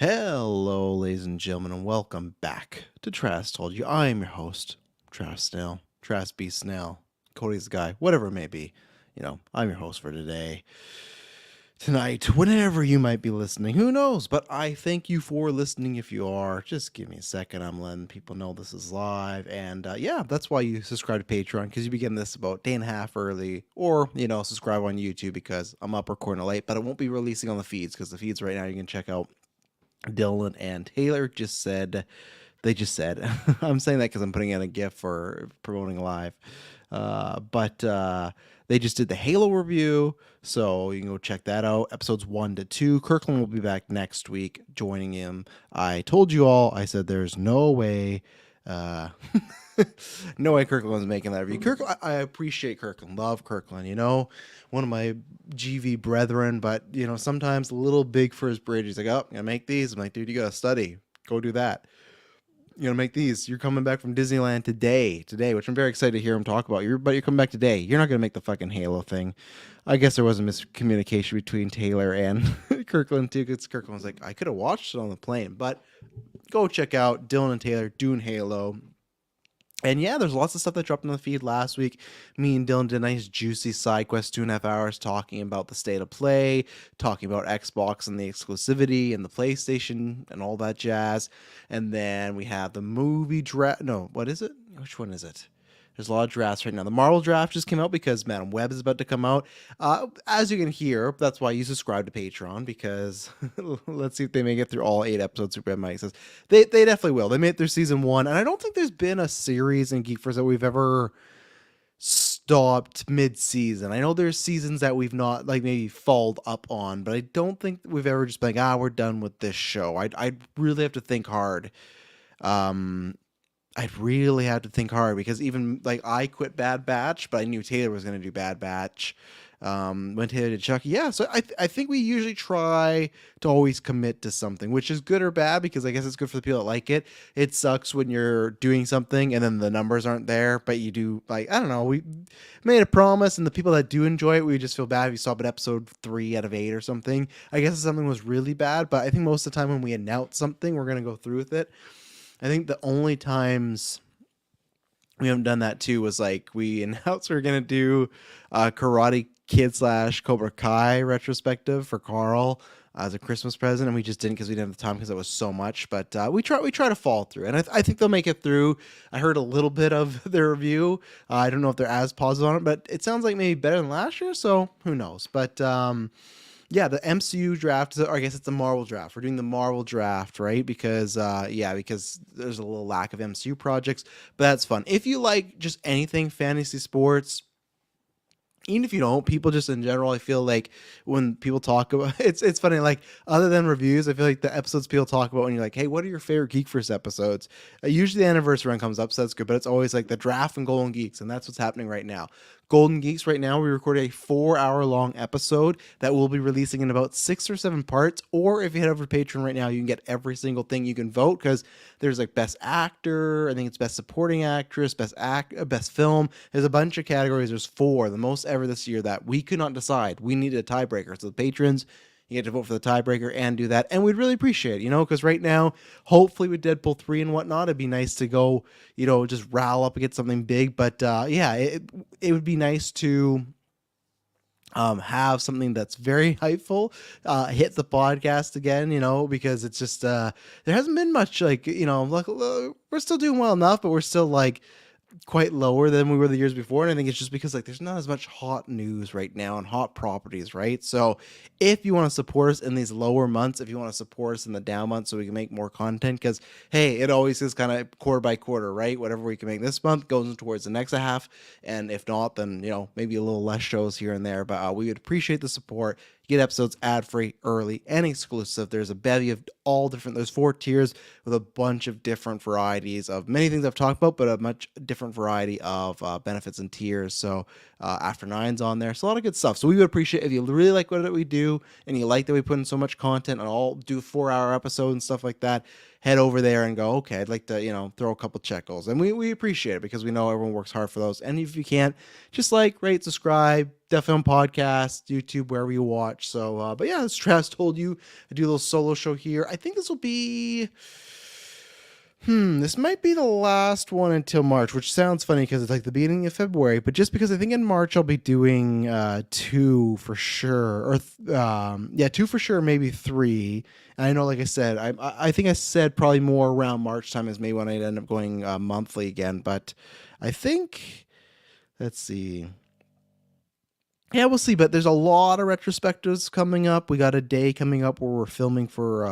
Hello, ladies and gentlemen, and welcome back to Travis Told You. I am your host, Travis Snail, Travis B. Snail, Cody's the guy, whatever it may be. I'm your host for today. Tonight, whenever you might be listening, who knows? But I thank you for listening if you are. Just give me a second. I'm letting people know this is live. And that's why you subscribe to Patreon, because you begin this about a day and a half early. Or, subscribe on YouTube because I'm up recording late, but it won't be releasing on the feeds, because the feeds right now you can check out. Dylan and Taylor just said, I'm saying that because I'm putting in a GIF for promoting live. But they just did the Halo review, so you can go check that out. Episodes 1 to 2. Kirkland will be back next week, joining him. I told you all, I said there's no way, no way Kirkland was making that review. Kirkland, I appreciate Kirkland, love Kirkland, one of my GV brethren, but sometimes a little big for his bridge. He's like, oh, I'm gonna make these. I'm like, dude, you gotta study. Go do that. You're gonna make these. You're coming back from Disneyland today, which I'm very excited to hear him talk about. But you're coming back today. You're not gonna make the fucking Halo thing. I guess there was a miscommunication between Taylor and Kirkland too, because Kirkland was like, I could have watched it on the plane, but go check out Dylan and Taylor doing Halo. And yeah, there's lots of stuff that dropped in the feed last week. Me and Dylan did a nice juicy side quest, 2.5 hours, talking about the state of play, talking about Xbox and the exclusivity and the PlayStation and all that jazz. And then we have the movie draft. No, what is it? Which one is it? There's a lot of drafts right now. The Marvel draft just came out because Madam Web is about to come out. As you can hear, that's why you subscribe to Patreon, because let's see if they make it through all 8 episodes. Super Mike says they definitely will. They made it through season 1, and I don't think there's been a series in GeekVerse that we've ever stopped mid-season. I know there's seasons that we've not maybe followed up on, but I don't think we've ever just been like, we're done with this show. I'd really have to think hard. I'd really have to think hard, because even I quit Bad Batch, but I knew Taylor was going to do Bad Batch. When Taylor did Chucky, so I think we usually try to always commit to something, which is good or bad, because I guess it's good for the people that like it. It sucks when you're doing something and then the numbers aren't there, but you do, I don't know, we made a promise, and the people that do enjoy it, we just feel bad if you stop at episode 3 out of 8 or something. I guess if something was really bad, but I think most of the time when we announce something, we're going to go through with it. I think the only times we haven't done that too was we announced we were going to do Karate Kid / Cobra Kai retrospective for Carl as a Christmas present, and we just didn't because we didn't have the time, because it was so much. But we try to follow through, and I think they'll make it through. I heard a little bit of their review. I don't know if they're as positive on it, but it sounds like maybe better than last year, so who knows. But the MCU draft, or I guess it's the Marvel draft. We're doing the Marvel draft, right? Because because there's a little lack of MCU projects, but that's fun. If you like just anything fantasy sports, even if you don't, people just in general, I feel like when people talk about it's funny, other than reviews, I feel like the episodes people talk about when you're like, hey, what are your favorite GeekVerse episodes? Usually the anniversary run comes up, so that's good, but it's always the draft and Golden Geeks, and that's what's happening right now. Golden Geeks right now, we recorded a 4-hour long episode that we'll be releasing in about 6 or 7 parts, or if you head over to Patreon right now, you can get every single thing. You can vote, because there's best actor, I think it's best supporting actress, best film. There's a bunch of categories. There's 4, the most ever this year, that we could not decide. We needed a tiebreaker. So the patrons, you get to vote for the tiebreaker and do that. And we'd really appreciate it, because right now, hopefully with Deadpool 3 and whatnot, it'd be nice to go, just rile up and get something big. But it would be nice to have something that's very hypeful hit the podcast again, because it's just there hasn't been much we're still doing well enough, but we're still quite lower than we were the years before. And I think it's just because there's not as much hot news right now and hot properties, right? So if you want to support us in these lower months, if you want to support us in the down months so we can make more content, because hey, it always is kind of quarter by quarter, right? Whatever we can make this month goes towards the next half, and if not, then maybe a little less shows here and there. But we would appreciate the support. Get episodes ad-free, early, and exclusive. There's a bevy of all different, there's 4 tiers with a bunch of different varieties of many things I've talked about, but a much different variety of benefits and tiers. So After Nine's on there. So a lot of good stuff. So we would appreciate if you really like what we do, and you like that we put in so much content and all do 4-hour episodes and stuff like that, head over there and go, okay, I'd like to, throw a couple checkles. And we appreciate it, because we know everyone works hard for those. And if you can't, just rate, subscribe, definitely on podcast, YouTube, wherever you watch. So, but yeah, as Travis told you, I do a little solo show here. I think this will be. This might be the last one until March, which sounds funny because it's like the beginning of February, but just because I think in March I'll be doing 2 for sure, or yeah, 2 for sure, maybe 3. And I know, like I said, I think I said probably more around March time is maybe when I'd end up going monthly again, but I think, let's see. Yeah, we'll see, but there's a lot of retrospectives coming up. We got a day coming up where we're filming for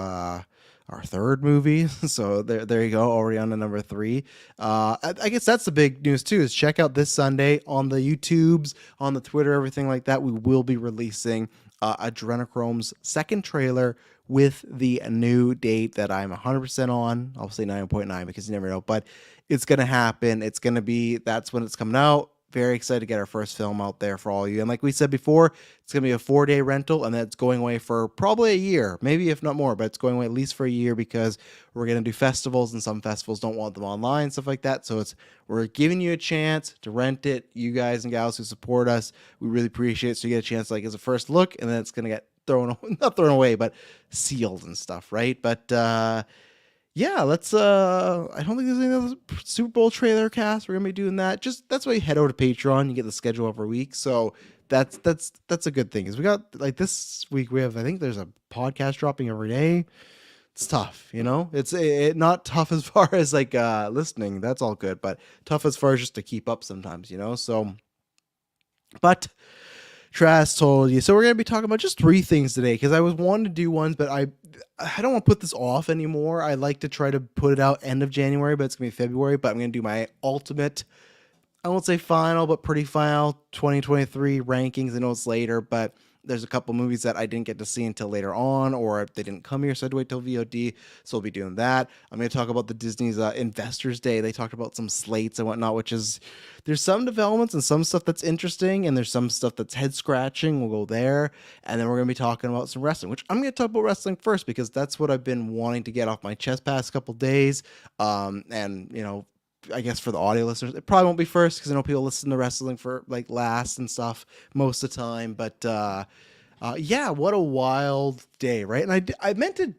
our 3rd movie. So there you go, already on to number 3. I guess that's the big news too, is check out this Sunday on the YouTubes, on the Twitter, everything like that. We will be releasing Adrenochrome's 2nd trailer with the new date that I'm 100% on. I'll say 9.9 because you never know, but it's going to happen. It's going to be, that's when it's coming out. Very excited to get our first film out there for all of you. And like we said before, it's going to be a 4-day rental, and then it's going away for probably a year, maybe if not more, but it's going away at least for a year because we're going to do festivals, and some festivals don't want them online, stuff like that. So we're giving you a chance to rent it. You guys and gals who support us, we really appreciate it. So you get a chance, like, as a first look, and then it's going to get not thrown away, but sealed and stuff, right? But yeah, let's I don't think there's any other Super Bowl trailer cast. We're gonna be doing that. Just that's why you head over to Patreon, you get the schedule every week. So that's a good thing. Because we got, like, this week we have, I think there's a podcast dropping every day. It's tough, it's not tough as far as like listening, that's all good, but tough as far as just to keep up sometimes, so. But Trask told you. So we're going to be talking about just 3 things today, because I was wanting to do ones, but I don't want to put this off anymore. I like to try to put it out end of January, but it's going to be February. But I'm going to do my ultimate, I won't say final, but pretty final 2023 rankings. I know it's later, but there's a couple movies that I didn't get to see until later on, or they didn't come here, so I had to wait till VOD. So we'll be doing that. I'm going to talk about the Disney's Investors Day. They talked about some slates and whatnot, which is, there's some developments and some stuff that's interesting, and there's some stuff that's head scratching. We'll go there, and then we're going to be talking about some wrestling, which I'm going to talk about wrestling first because that's what I've been wanting to get off my chest past couple days. And I guess for the audio listeners, it probably won't be first because I know people listen to wrestling for like last and stuff most of the time. But yeah, what a wild day, right? And I meant and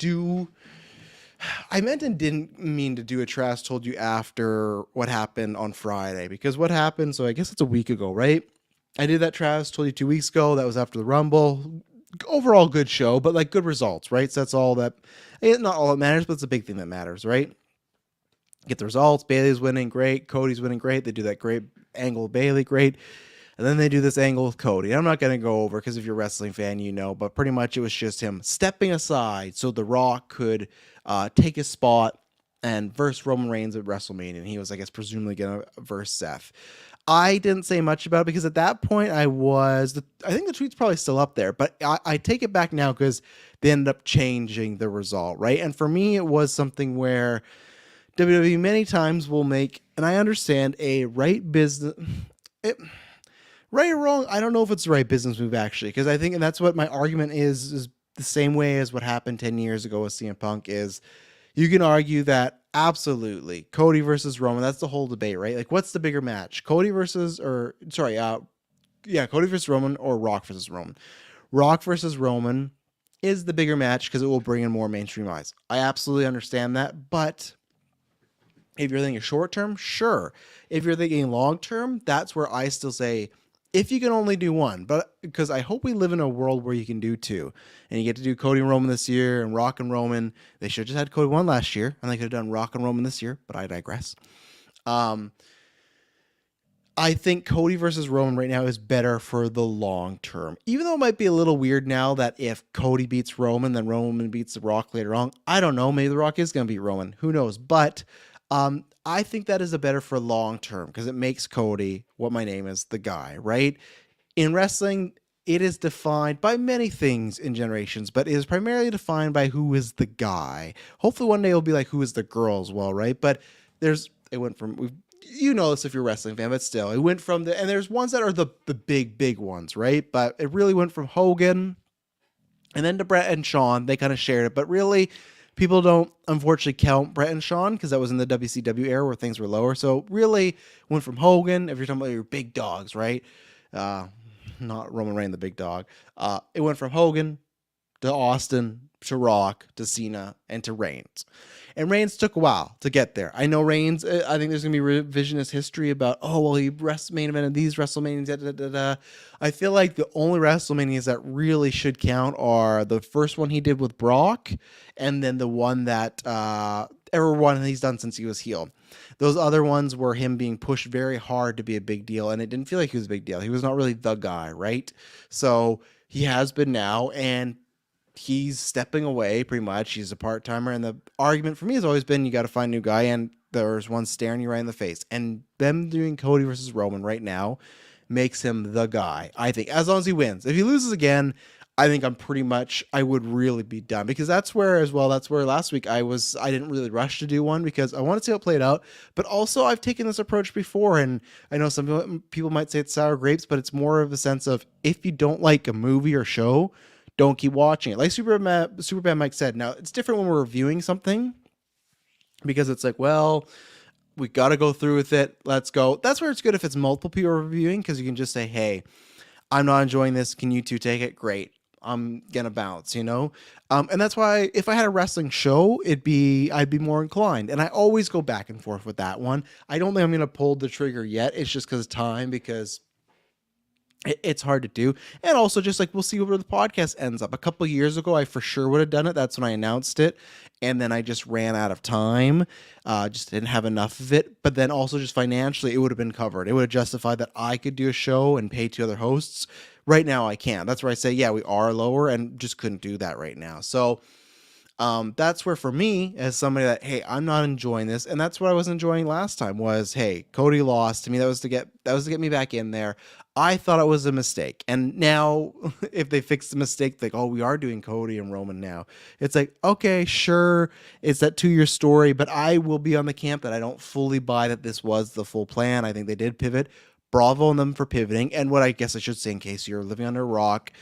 didn't mean to do a Trash Told You after what happened on Friday, because what happened, so I guess it's a week ago, right? I did that Trash Told You 2 weeks ago. That was after the Rumble. Overall good show, but like good results, right? So that's all that, not all that matters, but it's a big thing that matters, right? Get the results. Bailey's winning, great. Cody's winning, great. They do that great angle with Bailey, great. And then they do this angle with Cody. I'm not going to go over because if you're a wrestling fan, but pretty much it was just him stepping aside so The Rock could take his spot and verse Roman Reigns at WrestleMania. And he was, I guess, presumably going to verse Seth. I didn't say much about it because at that point I think the tweet's probably still up there, but I take it back now because they ended up changing the result, right? And for me, it was something where WWE many times will make, and I understand, a right business, right or wrong, I don't know if it's the right business move actually, because I think, and that's what my argument is the same way as what happened 10 years ago with CM Punk is, you can argue that absolutely Cody versus Roman, that's the whole debate, right? Like, what's the bigger match? Cody versus Roman, or Rock versus Roman? Rock versus Roman is the bigger match because it will bring in more mainstream eyes. I absolutely understand that, but if you're thinking short term, sure. If you're thinking long term, that's where I still say, if you can only do one, but because I hope we live in a world where you can do 2, and you get to do Cody and Roman this year and Rock and Roman. They should have just had Cody 1 last year, and they could have done Rock and Roman this year, but I digress. I think Cody versus Roman right now is better for the long term, even though it might be a little weird now that if Cody beats Roman, then Roman beats The Rock later on. I don't know. Maybe The Rock is going to beat Roman. Who knows? But I think that is a better for long term because it makes Cody what my name is, the guy, right? In wrestling, it is defined by many things in generations, but it is primarily defined by who is the guy. Hopefully one day it'll be like who is the girl as well, right? But it went from, this if you're a wrestling fan, but still, it went from and there's ones that are the big ones, right? But it really went from Hogan and then to Bret and Shawn. They kind of shared it, but really, people don't unfortunately count Bret and Shawn because that was in the WCW era where things were lower. So really went from Hogan, if you're talking about your big dogs, right? not Roman Reigns, the big dog. It went from Hogan to Austin to Rock to Cena and to Reigns. And Reigns took a while to get there. I know Reigns, I think there's going to be revisionist history about, oh, well, he main evented these WrestleManias, da, da, da, da. I feel like the only WrestleManias that really should count are the first one he did with Brock and then the one that everyone he's done since he was heel. Those other ones were him being pushed very hard to be a big deal, and it didn't feel like he was a big deal. He was not really the guy, right? So he has been now, and he's stepping away pretty much. He's a part-timer, and the argument for me has always been you got to find a new guy, and there's one staring you right in the face. And them doing Cody versus Roman right now makes him the guy, I think, as long as he wins. If he loses again, I think I would really be done, because that's where last week I didn't really rush to do one because I want to see how it played out. But also I've taken this approach before, and I know some people might say it's sour grapes, but it's more of a sense of if you don't like a movie or show, don't keep watching it. Like Superbad Mike said. Now, it's different when we're reviewing something because it's like, well, we got to go through with it. Let's go. That's where it's good if it's multiple people reviewing, because you can just say, hey, I'm not enjoying this. Can you two take it? Great. I'm going to bounce, And that's why if I had a wrestling show, I'd be more inclined. And I always go back and forth with that one. I don't think I'm going to pull the trigger yet. It's just because of time, because it's hard to do. And also just like, we'll see where the podcast ends up. A couple of years ago, I for sure would have done it. That's when I announced it. And then I just ran out of time. Just didn't have enough of it. But then also just financially, it would have been covered. It would have justified that I could do a show and pay 2 other hosts. Right now I can't. That's where I say, yeah, we are lower and just couldn't do that right now. So that's where for me, as somebody that, hey, I'm not enjoying this, and that's what I was enjoying last time was, hey, Cody lost to me. That was to get me back in there. I thought it was a mistake. And now if they fix the mistake, like, oh, we are doing Cody and Roman now. It's like, okay, sure, it's that 2-year story, but I will be on the camp that I don't fully buy that this was the full plan. I think they did pivot. Bravo on them for pivoting. And what I guess I should say, in case you're living under a rock,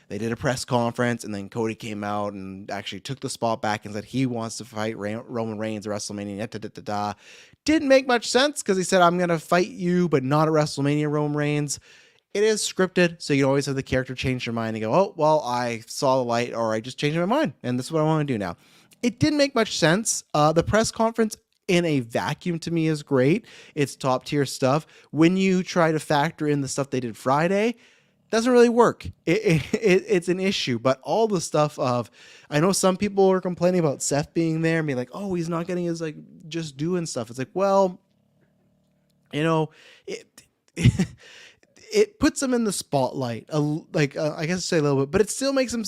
they did a press conference, and then Cody came out and actually took the spot back and said he wants to fight Roman Reigns at WrestleMania. Da, da, da, da. Didn't make much sense, because he said, I'm going to fight you, but not at WrestleMania, Roman Reigns. It is scripted, so you always have the character change their mind and go, oh, well, I saw the light, or I just changed my mind, and this is what I want to do now. It didn't make much sense. The press conference in a vacuum to me is great. It's top tier stuff. When you try to factor in the stuff they did Friday, doesn't really work. It's an issue. But all the stuff of, I know some people are complaining about Seth being there and being like, oh, he's not getting his, like, just doing stuff. It's like, well, it it puts him in the spotlight, I guess say a little bit, but it still makes him.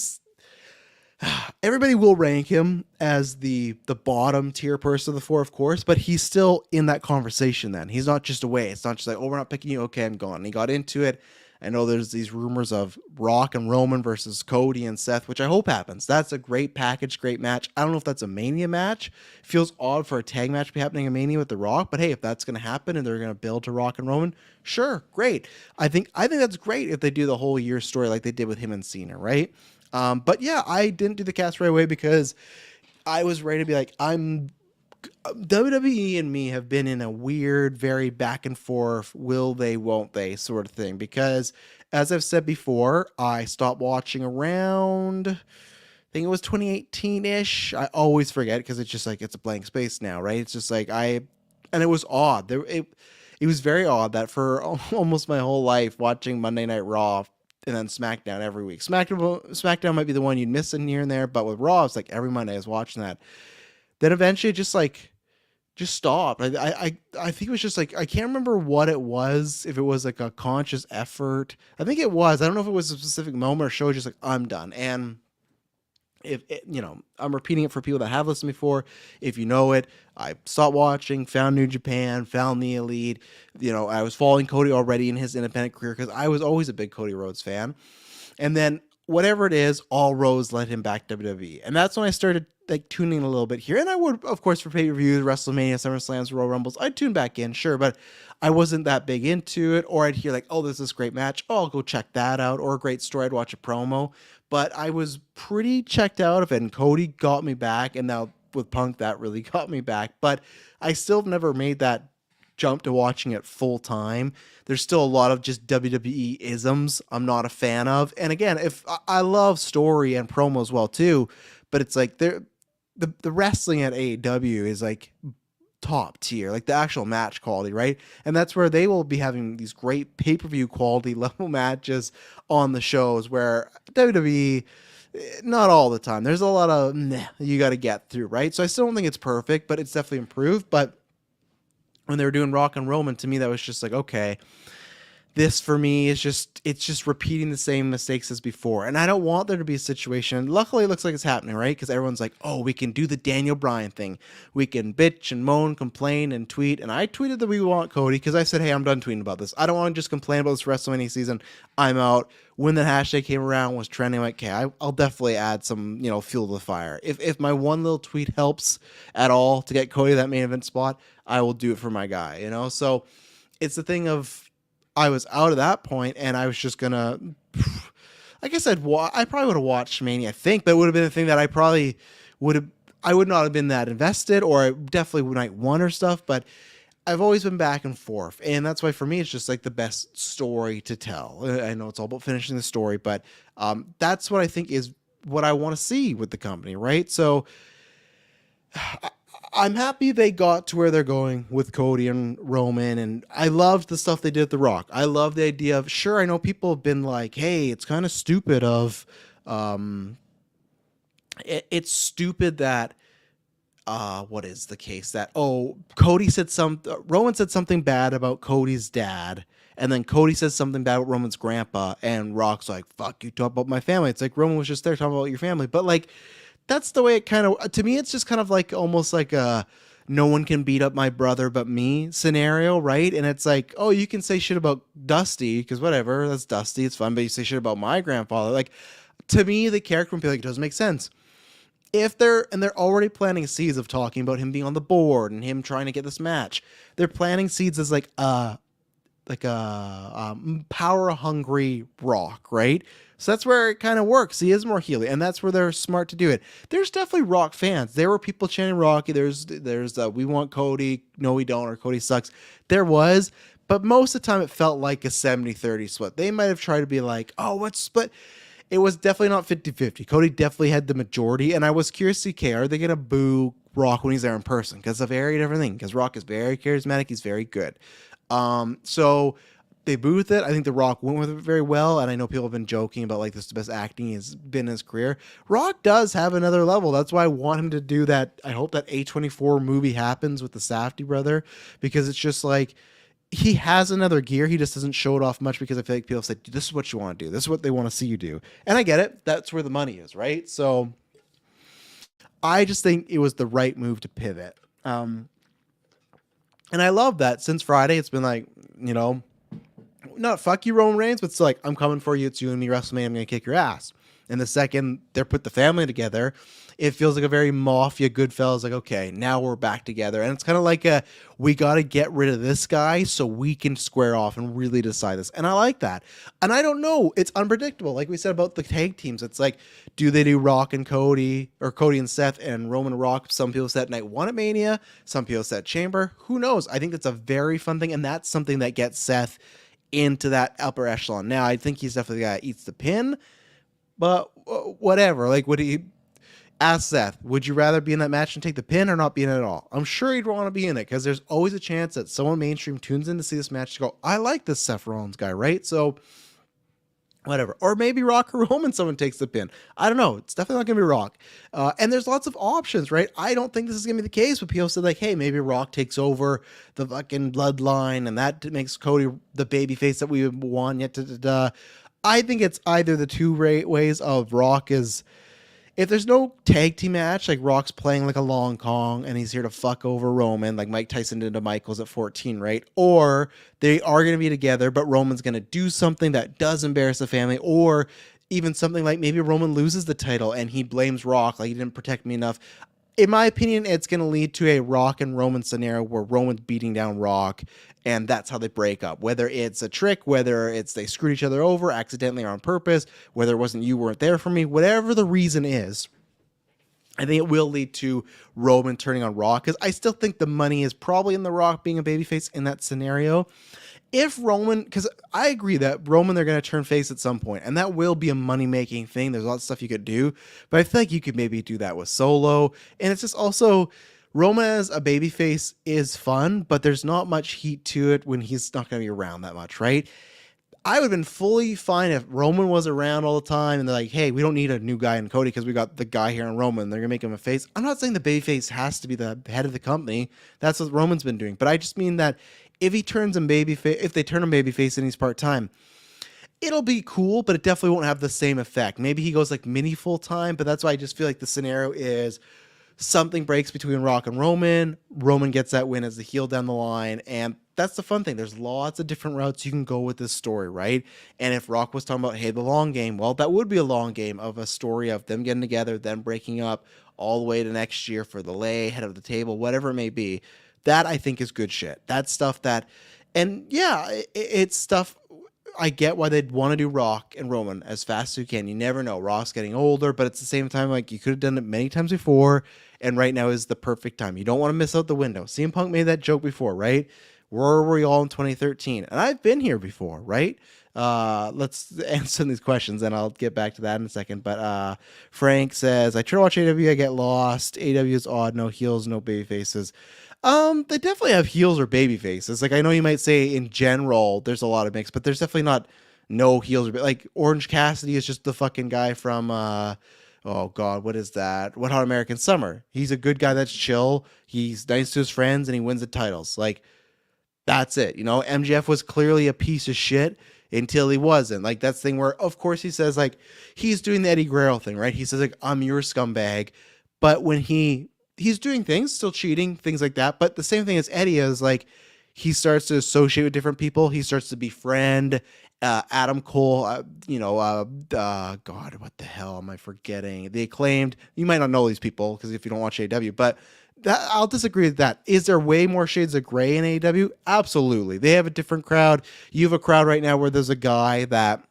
Everybody will rank him as the bottom tier person of the 4, of course, but he's still in that conversation. Then he's not just away. It's not just like, oh, we're not picking you. Okay, I'm gone. And he got into it. I know there's these rumors of Rock and Roman versus Cody and Seth, which I hope happens. That's a great package, great match. I don't know if that's a Mania match. It feels odd for a tag match to be happening in Mania with The Rock, but hey, if that's going to happen and they're going to build to Rock and Roman, sure, great. I think that's great if they do the whole year story like they did with him and Cena, right? But yeah, I didn't do the cast right away because I was ready to be like, WWE and me have been in a weird, very back and forth, will they, won't they sort of thing. Because as I've said before, I stopped watching around, I think it was 2018-ish. I always forget because it's just like, it's a blank space now, right? It's just like and it was odd. It was very odd that for almost my whole life watching Monday Night Raw and then SmackDown every week. SmackDown might be the one you'd miss in here and there, but with Raw, it's like every Monday I was watching that. Then eventually it just stopped. I think it was just like, I can't remember what it was, if it was like a conscious effort. I think it was. I don't know if it was a specific moment or show, just like, I'm done. And I'm repeating it for people that have listened before. If you know it, I stopped watching, found New Japan, found the Elite. I was following Cody already in his independent career because I was always a big Cody Rhodes fan. And then whatever it is, all roads led him back to WWE. And that's when I started like tuning a little bit here. And I would, of course, for pay-per-views, WrestleMania, SummerSlams, Royal Rumbles, I'd tune back in, sure, but I wasn't that big into it. Or I'd hear like, oh, there's this great match. Oh, I'll go check that out. Or a great story, I'd watch a promo. But I was pretty checked out of it, and Cody got me back, and now with Punk, that really got me back. But I still never made that jump to watching it full time. There's still a lot of just WWE isms I'm not a fan of. And again, if I love story and promo as well too, but it's like the wrestling at AEW is like top tier, like the actual match quality, right? And that's where they will be having these great pay-per-view quality level matches on the shows, where WWE, not all the time. There's a lot of you got to get through, right? So I still don't think it's perfect, but it's definitely improved. But when they were doing Rock and Roman, to me, that was just like, okay, this for me is it's just repeating the same mistakes as before. And I don't want there to be a situation. Luckily, it looks like it's happening, right? Because everyone's like, oh, we can do the Daniel Bryan thing. We can bitch and moan, complain, and tweet. And I tweeted that we want Cody because I said, hey, I'm done tweeting about this. I don't want to just complain about this WrestleMania season. I'm out. When the hashtag came around, was trending, I'm like, okay, I'll definitely add some, fuel to the fire. If my one little tweet helps at all to get Cody that main event spot, I will do it for my guy, So it's the thing of, I was out at that point, and I was just gonna. I guess I probably would have watched Mania, I think, but it would have been a thing that I probably would have. I would not have been that invested, or definitely night one or stuff. But I've always been back and forth, and that's why for me it's just like the best story to tell. I know it's all about finishing the story, but that's what I think is what I want to see with the company, right? So. I'm happy they got to where they're going with Cody and Roman, and I loved the stuff they did at The Rock. I love the idea of, sure, I know people have been like, hey, it's kind of stupid of, it's stupid that, what is the case that, Roman said something bad about Cody's dad, and then Cody says something bad about Roman's grandpa, and Rock's like, fuck, you talk about my family. It's like, Roman was just there talking about your family, but like, that's the way it kind of, to me, it's just kind of like almost like a no one can beat up my brother but me scenario, right? And it's like, oh, you can say shit about Dusty because whatever, that's Dusty, it's fun, but you say shit about my grandfather. Like, to me, the character would be like, it doesn't make sense. If they're already planting seeds of talking about him being on the board and him trying to get this match, they're planting seeds as like a power hungry Rock, right? So that's where it kind of works. He is more heely, and that's where they're smart to do it. There's definitely Rock fans. There were people chanting Rocky. There's we want Cody, no we don't, or Cody sucks. There was, but most of the time it felt like a 70-30 split. They might have tried to be like, oh, what's split? It was definitely not 50-50. Cody definitely had the majority, and I was curious to see, are they going to boo Rock when he's there in person? Because it's a very different thing, because Rock is very charismatic. He's very good. So they booed with it. I think The Rock went with it very well, and I know people have been joking about like this is the best acting he's been in his career. Rock does have another level. That's why I want him to do that. I hope that A24 movie happens with the Safdie brother, because it's just like he has another gear. He just doesn't show it off much because I feel like people say, this is what you want to do. This is what they want to see you do. And I get it. That's where the money is, right? So I just think it was the right move to pivot. And I love that since Friday, it's been like, not fuck you, Roman Reigns, but it's like, I'm coming for you. It's you and me, WrestleMania. I'm going to kick your ass. And the second they're put the family together, it feels like a very mafia Goodfellas. Like, okay, now we're back together. And it's kind of like we got to get rid of this guy so we can square off and really decide this. And I like that. And I don't know. It's unpredictable. Like we said about the tag teams, it's like, do they do Rock and Cody, or Cody and Seth and Roman and Rock? Some people said night one at Mania. Some people said Chamber. Who knows? I think that's a very fun thing. And that's something that gets Seth into that upper echelon. Now, I think he's definitely the guy that eats the pin. But whatever, like, would he ask Seth, would you rather be in that match and take the pin or not be in it at all? I'm sure he'd want to be in it because there's always a chance that someone mainstream tunes in to see this match to go, I like this Seth Rollins guy, right? So whatever. Or maybe Rock or Roman, someone takes the pin. I don't know. It's definitely not going to be Rock. And there's lots of options, right? I don't think this is going to be the case, but people said like, hey, maybe Rock takes over the fucking bloodline and that makes Cody the baby face that we want. I think it's either the two ways of Rock is, if there's no tag team match, like Rock's playing like a Long Kong and he's here to fuck over Roman, like Mike Tyson did to Michaels at 14, right? Or they are going to be together, but Roman's going to do something that does embarrass the family, or even something like maybe Roman loses the title and he blames Rock, like he didn't protect me enough. In my opinion, it's going to lead to a Rock and Roman scenario where Roman's beating down Rock, and that's how they break up. Whether it's a trick, whether it's they screwed each other over accidentally or on purpose, whether it wasn't you weren't there for me, whatever the reason is, I think it will lead to Roman turning on Raw, because I still think the money is probably in The Rock being a babyface in that scenario. If Roman, because I agree that Roman, they're going to turn face at some point, and that will be a money-making thing. There's a lot of stuff you could do, but I feel like you could maybe do that with Solo. And it's just also, Roman as a babyface is fun, but there's not much heat to it when he's not going to be around that much, right? I would have been fully fine if Roman was around all the time and they're like, hey, we don't need a new guy in Cody because we got the guy here in Roman. They're going to make him a face. I'm not saying the babyface has to be the head of the company. That's what Roman's been doing. But I just mean that if he turns him babyface, if they turn him babyface and he's part-time, it'll be cool, but it definitely won't have the same effect. Maybe he goes like mini full-time, but that's why I just feel like the scenario is something breaks between Rock and Roman. Roman gets that win as the heel down the line, and that's the fun thing. There's lots of different routes you can go with this story, right? And if Rock was talking about, hey, the long game, well, that would be a long game of a story of them getting together, them breaking up all the way to next year for the lay, head of the table, whatever it may be. That I think is good shit. That's stuff that, and yeah, it's stuff. I get why they'd want to do Rock and Roman as fast as you can. You never know. Rock's getting older, but at the same time, like, you could have done it many times before, and right now is the perfect time. You don't want to miss out the window. CM Punk made that joke before, right? Where were we all in 2013? And I've been here before, right? Let's answer these questions, and I'll get back to that in a second. But Frank says, I try to watch AW, I get lost. AW is odd, no heels, no baby faces. They definitely have heels or baby faces. Like, I know you might say in general there's a lot of mix, but there's definitely not no heels or like Orange Cassidy is just the fucking guy from oh god, what is that? What Hot American Summer. He's a good guy that's chill. He's nice to his friends and he wins the titles. Like, that's it. You know, MJF was clearly a piece of shit until he wasn't. Like, that's the thing where, of course, he says, like, he's doing the Eddie Guerrero thing, right? He says, like, I'm your scumbag. But when he's doing things, still cheating, things like that. But the same thing as Eddie is, like, he starts to associate with different people. He starts to befriend Adam Cole, God, what the hell am I forgetting? The Acclaimed. You might not know these people because if you don't watch AEW, but I'll disagree with that. Is there way more shades of gray in AEW? Absolutely. They have a different crowd. You have a crowd right now where there's a guy that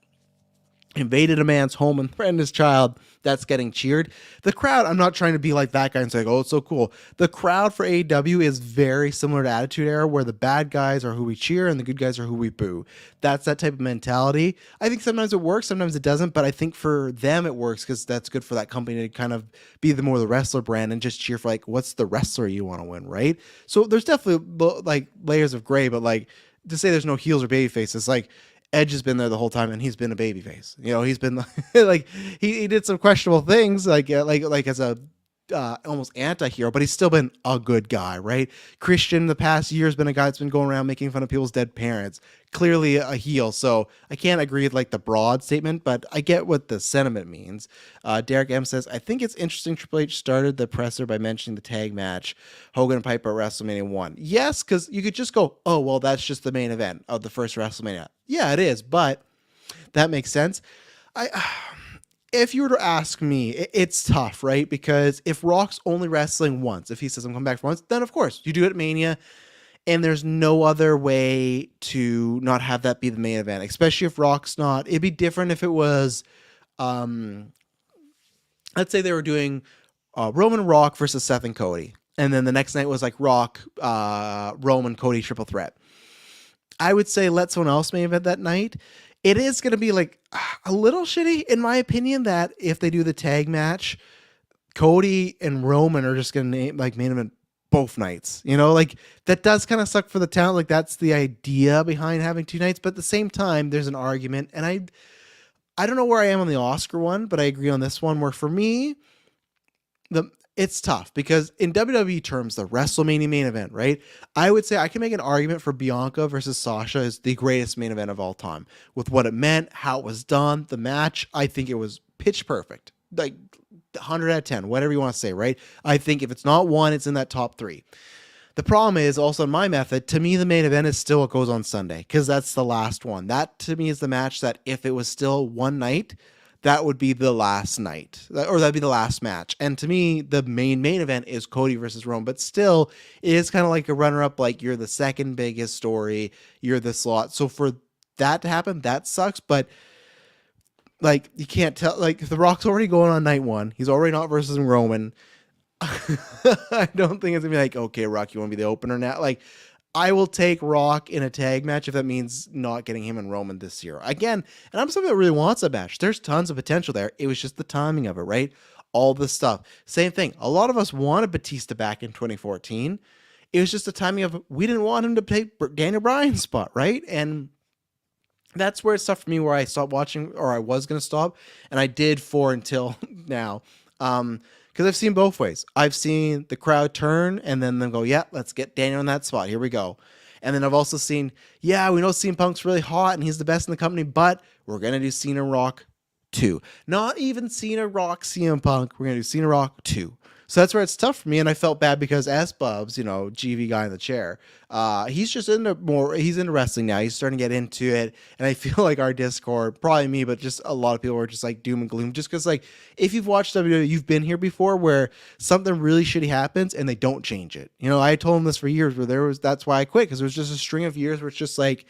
invaded a man's home and threatened his child that's getting cheered. The crowd, I'm not trying to be like that guy and say, like, oh, it's so cool. The crowd for AEW is very similar to Attitude Era, where the bad guys are who we cheer and the good guys are who we boo. That's that type of mentality. I think sometimes it works, sometimes it doesn't, but I think for them it works because that's good for that company to kind of be the more the wrestler brand and just cheer for, like, what's the wrestler you want to win, right? So there's definitely like layers of gray, but like to say there's no heels or baby faces, like Edge has been there the whole time, and he's been a babyface. You know, he's been like he did some questionable things, like as a almost anti-hero, but he's still been a good guy, right? Christian, the past year, has been a guy that's been going around making fun of people's dead parents. Clearly a heel, so I can't agree with like the broad statement, but I get what the sentiment means. Derek M says, I think it's interesting Triple H started the presser by mentioning the tag match Hogan and Piper at WrestleMania 1. Yes, because you could just go, oh, well, that's just the main event of the first WrestleMania. Yeah, it is, but that makes sense. If you were to ask me, it's tough, right? Because if Rock's only wrestling once, if he says I'm coming back for once, then of course you do it at Mania, and there's no other way to not have that be the main event, especially if Rock's not. It'd be different if it was, let's say they were doing Roman Rock versus Seth and Cody, and then the next night was like Rock, Roman, Cody triple threat. I would say let someone else main event that night. It is going to be like a little shitty, in my opinion, that if they do the tag match, Cody and Roman are just going to like main event both nights. You know, like that does kind of suck for the talent. Like that's the idea behind having two nights. But at the same time, there's an argument, and I don't know where I am on the Oscar one, but I agree on this one. Where for me, it's tough because in WWE terms, the WrestleMania main event, right? I would say I can make an argument for Bianca versus Sasha as the greatest main event of all time with what it meant, how it was done, the match. I think it was pitch perfect, like 100 out of 10, whatever you want to say, right? I think if it's not one, it's in that top three. The problem is also in my method, to me, the main event is still what goes on Sunday because that's the last one. That to me is the match that if it was still one night, that would be the last night, or that'd be the last match. And to me, the main event is Cody versus Roman, but still it is kind of like a runner-up, like you're the second biggest story, you're the slot. So for that to happen, that sucks. But like you can't tell. Like The Rock's already going on night one. He's already not versus Roman. I don't think it's gonna be like, okay, Rock, you want to be the opener now? Like, I will take Rock in a tag match if that means not getting him and Roman this year. Again, and I'm somebody that really wants a match. There's tons of potential there. It was just the timing of it, right? All this stuff. Same thing. A lot of us wanted Batista back in 2014. It was just the timing of we didn't want him to take Daniel Bryan's spot, right? And that's where it's tough for me, where I stopped watching, or I was going to stop, and I did for until now. Because I've seen both ways. I've seen the crowd turn and then them go, yeah, let's get Daniel in that spot. Here we go. And then I've also seen, yeah, we know CM Punk's really hot and he's the best in the company, but we're going to do Cena Rock 2. Not even Cena Rock CM Punk. We're going to do Cena Rock 2. So that's where it's tough for me, and I felt bad because as Bubs, GV guy in the chair, he's into wrestling now. He's starting to get into it, and I feel like our Discord, probably me, but just a lot of people are just like doom and gloom, just because like if you've watched WWE, you've been here before where something really shitty happens and they don't change it. I told him this for years where that's why I quit, because it was just a string of years where it's just like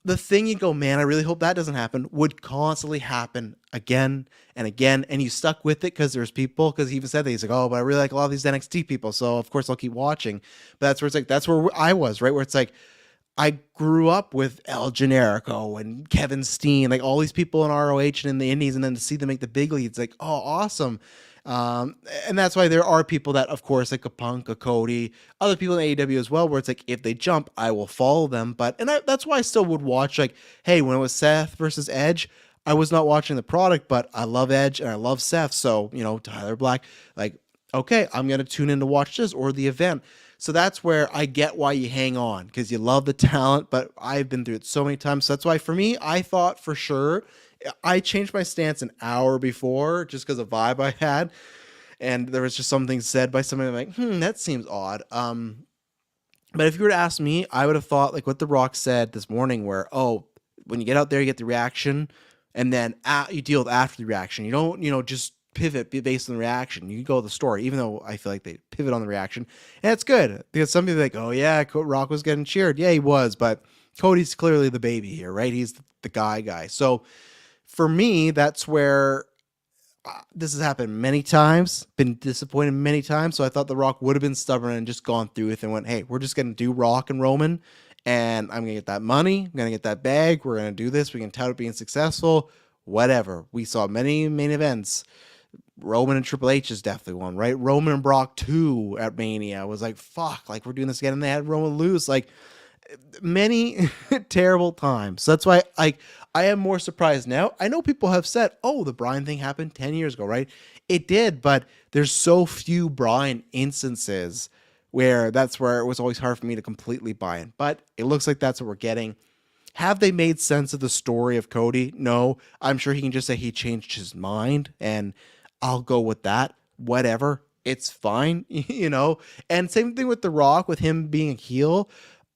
the thing you go, man, I really hope that doesn't happen, would constantly happen again and again. And you stuck with it because there's people, because he even said that he's like, oh, but I really like a lot of these NXT people. So of course I'll keep watching. But that's where it's like, that's where I was, right? Where it's like, I grew up with El Generico and Kevin Steen, like all these people in ROH and in the Indies. And then to see them make the big leads, like, oh, awesome. And that's why there are people that, of course, like a Punk, a Cody, other people in AEW as well, where it's like, if they jump, I will follow them. That's why I still would watch, like, hey, when it was Seth versus Edge, I was not watching the product, but I love Edge and I love Seth. So, Tyler Black, like, okay, I'm going to tune in to watch this or the event. So that's where I get why you hang on, because you love the talent, but I've been through it so many times. So that's why for me, I thought for sure, I changed my stance an hour before just because of vibe I had. And there was just something said by somebody like, that seems odd. But if you were to ask me, I would have thought like what The Rock said this morning where, when you get out there, you get the reaction and then you deal with after the reaction. You don't, just pivot based on the reaction. You go with the story, even though I feel like they pivot on the reaction. And it's good because some people are like, oh yeah, Rock was getting cheered. Yeah, he was. But Cody's clearly the baby here, right? He's the guy. So for me, that's where this has happened many times, been disappointed many times. So I thought The Rock would have been stubborn and just gone through with it and went, hey, we're just going to do Rock and Roman, and I'm going to get that money. I'm going to get that bag. We're going to do this. We can tout it being successful, whatever. We saw many main events. Roman and Triple H is definitely one, right? Roman and Brock 2 at Mania was like, fuck, like we're doing this again. And they had Roman lose. Like, many terrible times. So that's why I am more surprised now. I know people have said, oh, the Bryan thing happened 10 years ago, right? It did, but there's so few Bryan instances where that's where it was always hard for me to completely buy in. But it looks like that's what we're getting. Have they made sense of the story of Cody? No. I'm sure he can just say he changed his mind and I'll go with that. Whatever. It's fine, And same thing with The Rock, with him being a heel.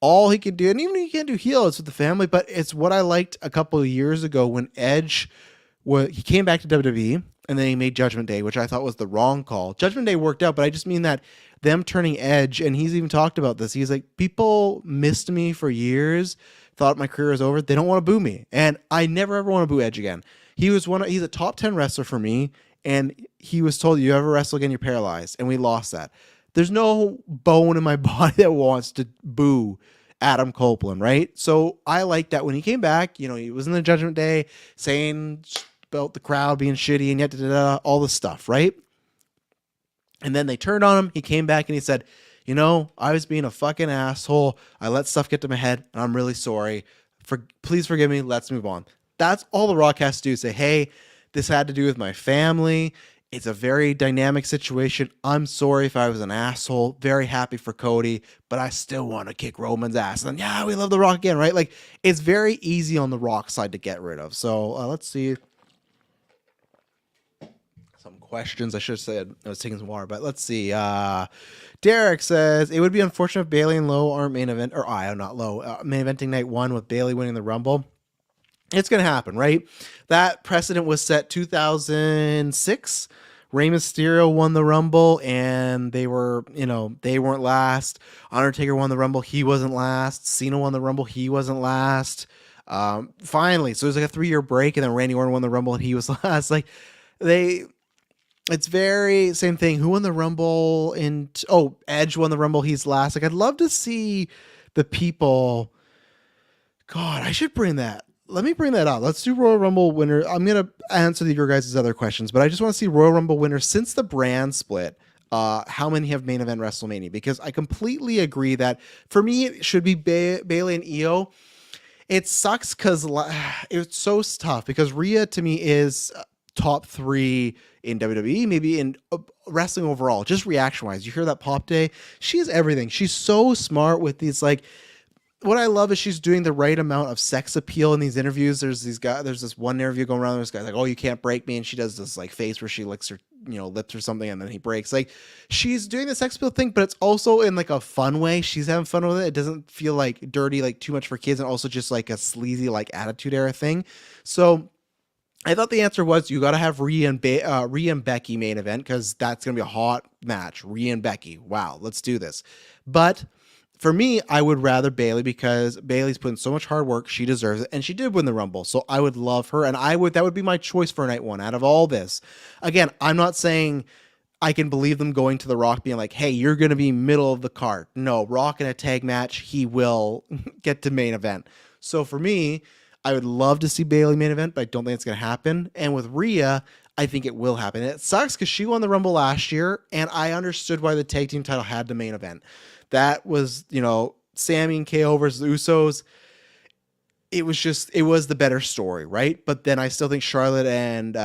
All he can do, and even if he can't do heel, it's with the family, but it's what I liked a couple of years ago when Edge, he came back to WWE, and then he made Judgment Day, which I thought was the wrong call. Judgment Day worked out, but I just mean that them turning Edge, and he's even talked about this, he's like, people missed me for years, thought my career was over, they don't want to boo me, and I never ever want to boo Edge again. He's a top 10 wrestler for me, and he was told, you ever wrestle again, you're paralyzed, and we lost that. There's no bone in my body that wants to boo Adam Copeland, right? So I like that when he came back, he was in the Judgment Day saying about the crowd being shitty and yet all this stuff, right? And then they turned on him. He came back and he said, I was being a fucking asshole. I let stuff get to my head and I'm really sorry. Please forgive me. Let's move on. That's all The Rock has to do. Say, hey, this had to do with my family. It's a very dynamic situation. I'm sorry if I was an asshole. Very happy for Cody, but I still want to kick Roman's ass. And then, yeah, we love The Rock again, right? Like, it's very easy on The Rock side to get rid of. So let's see. Some questions. I should have said I was taking some water, but let's see. Derek says, it would be unfortunate if Bayley and Lowe aren't main eventing night one with Bayley winning the Rumble. It's going to happen, right? That precedent was set 2006. Rey Mysterio won the Rumble, and they weren't last. Undertaker won the Rumble. He wasn't last. Cena won the Rumble. He wasn't last. Finally, so it was like a 3-year break, and then Randy Orton won the Rumble, and he was last. Like they, it's very same thing. Who won the Rumble? Edge won the Rumble. He's last. Like I'd love to see the people. God, I should bring that. Let me bring that up. Let's do Royal Rumble winner. I'm gonna answer your guys' other questions, but I just want to see Royal Rumble winners since the brand split. How many have main event WrestleMania? Because I completely agree that for me it should be Bayley and Io. It sucks because it's so tough because Rhea to me is top 3 in WWE, maybe in wrestling overall, just reaction wise. You hear that pop day, she has everything. She's so smart with these like. What I love is she's doing the right amount of sex appeal in these interviews. There's this one interview going around. This guy's like, "Oh, you can't break me," and she does this like face where she licks her, lips or something, and then he breaks. Like she's doing the sex appeal thing, but it's also in like a fun way. She's having fun with it. It doesn't feel like dirty, like too much for kids, and also just like a sleazy like attitude era thing. So I thought the answer was you got to have Rhea and Becky main event because that's gonna be a hot match. Rhea and Becky. Wow, let's do this. But for me, I would rather Bayley because Bayley's put in so much hard work. She deserves it. And she did win the Rumble. So I would love her. And that would be my choice for night one out of all this. Again, I'm not saying I can believe them going to The Rock being like, hey, you're going to be middle of the card. No, Rock in a tag match, he will get to main event. So for me, I would love to see Bayley main event, but I don't think it's going to happen. And with Rhea, I think it will happen. And it sucks because she won the Rumble last year. And I understood why the tag team title had the main event. That was, Sammy and KO versus the Usos. It was the better story, right? But then I still think Charlotte and,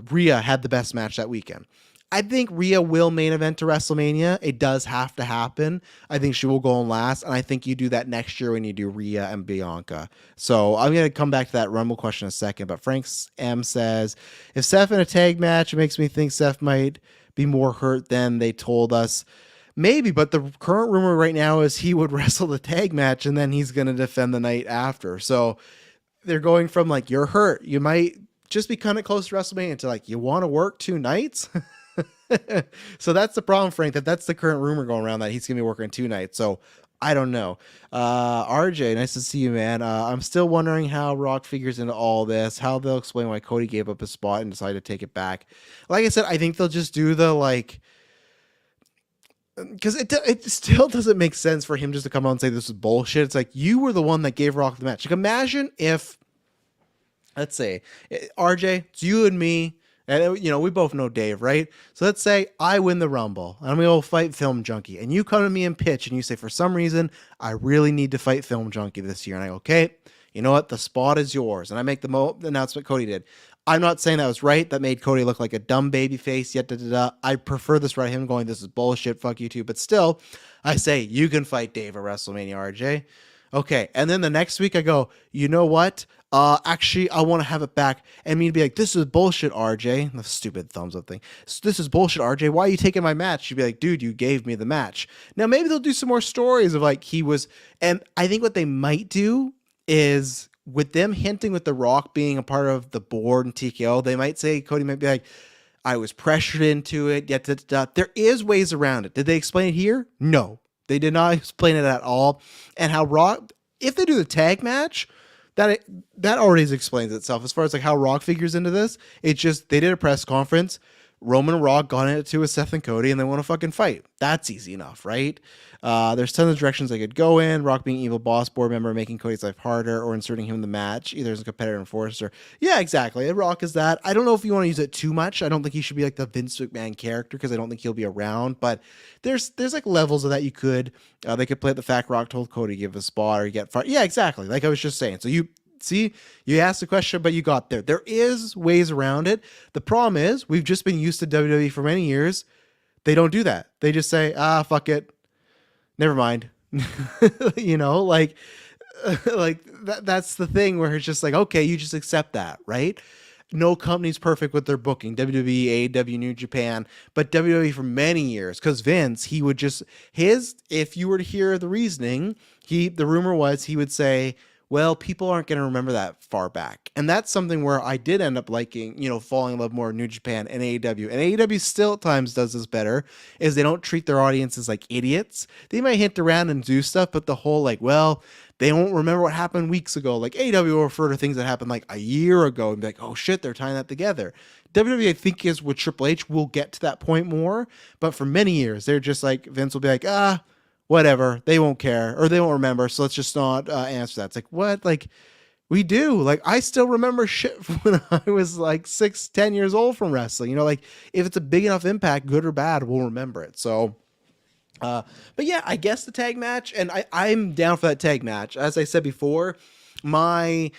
Rhea had the best match that weekend. I think Rhea will main event to WrestleMania. It does have to happen. I think she will go on last, and I think you do that next year when you do Rhea and Bianca. So I'm going to come back to that Rumble question in a second, but Frank M says, if Seth in a tag match, it makes me think Seth might be more hurt than they told us. Maybe, but the current rumor right now is he would wrestle the tag match and then he's going to defend the night after. So they're going from like, you're hurt. You might just be kind of close to WrestleMania to like, you want to work 2 nights? So that's the problem, Frank, that's the current rumor going around that he's going to be working 2 nights. So I don't know. RJ, nice to see you, man. I'm still wondering how Rock figures into all this, how they'll explain why Cody gave up his spot and decided to take it back. Like I said, I think they'll just do the like, because it still doesn't make sense for him just to come out and say this is bullshit. It's like, you were the one that gave Rock the match. Like, imagine if, let's say, RJ, it's you and me, and we both know Dave, right? So let's say I win the Rumble, and I'm going to go fight Film Junkie, and you come to me and pitch, and you say, for some reason, I really need to fight Film Junkie this year. And I go, okay, you know what? The spot is yours. And I make the announcement Cody did. I'm not saying that was right. That made Cody look like a dumb baby face. Yet, I prefer this right. Him going, this is bullshit. Fuck you too. But still, I say you can fight Dave at WrestleMania, RJ. Okay. And then the next week I go, you know what? Actually, I want to have it back. And me to be like, this is bullshit, RJ. The stupid thumbs up thing. This is bullshit, RJ. Why are you taking my match? You'd be like, dude, you gave me the match. Now, maybe they'll do some more stories of like he was. And I think what they might do is, with them hinting with The Rock being a part of the board and TKO, they might say, Cody might be like, I was pressured into it. There is ways around it. Did they explain it here? No, they did not explain it at all. And how Rock, if they do the tag match, that already explains itself as far as like how Rock figures into this. It's just, they did a press conference. Roman and Rock got into it with Seth and Cody and they want to fucking fight. That's easy enough, right? There's tons of directions they could go in. Rock being evil boss board member, making Cody's life harder, or inserting him in the match, either as a competitor enforcer. Yeah, exactly. Rock is that. I don't know if you want to use it too much. I don't think he should be like the Vince McMahon character because I don't think he'll be around. But there's like levels of that you could. They could play at the fact Rock told Cody to give a spot or get fired. Yeah, exactly. Like I was just saying. So you asked the question, but you got there. There is ways around it. The problem is we've just been used to WWE for many years. They don't do that. They just say, fuck it. Never mind. Like that's the thing where it's just like, okay, you just accept that, right? No company's perfect with their booking. WWE, AEW, New Japan, but WWE for many years, because Vince, if you were to hear the reasoning, the rumor was he would say, well, people aren't going to remember that far back. And that's something where I did end up liking, falling in love more with New Japan and AEW. And AEW still at times does this better, is they don't treat their audiences like idiots. They might hint around and do stuff, but the whole like, well, they won't remember what happened weeks ago. Like AEW will refer to things that happened like a year ago and be like, oh shit, they're tying that together. WWE, I think, is with Triple H, will get to that point more. But for many years, they're just like, Vince will be like, whatever, they won't care or they won't remember, so let's just not answer that. It's like, what? Like, we do. Like, I still remember shit from when I was like 6-10 years old from wrestling. Like, if it's a big enough impact, good or bad, we'll remember it. So but yeah, I guess the tag match, and I'm down for that tag match. As I said before, my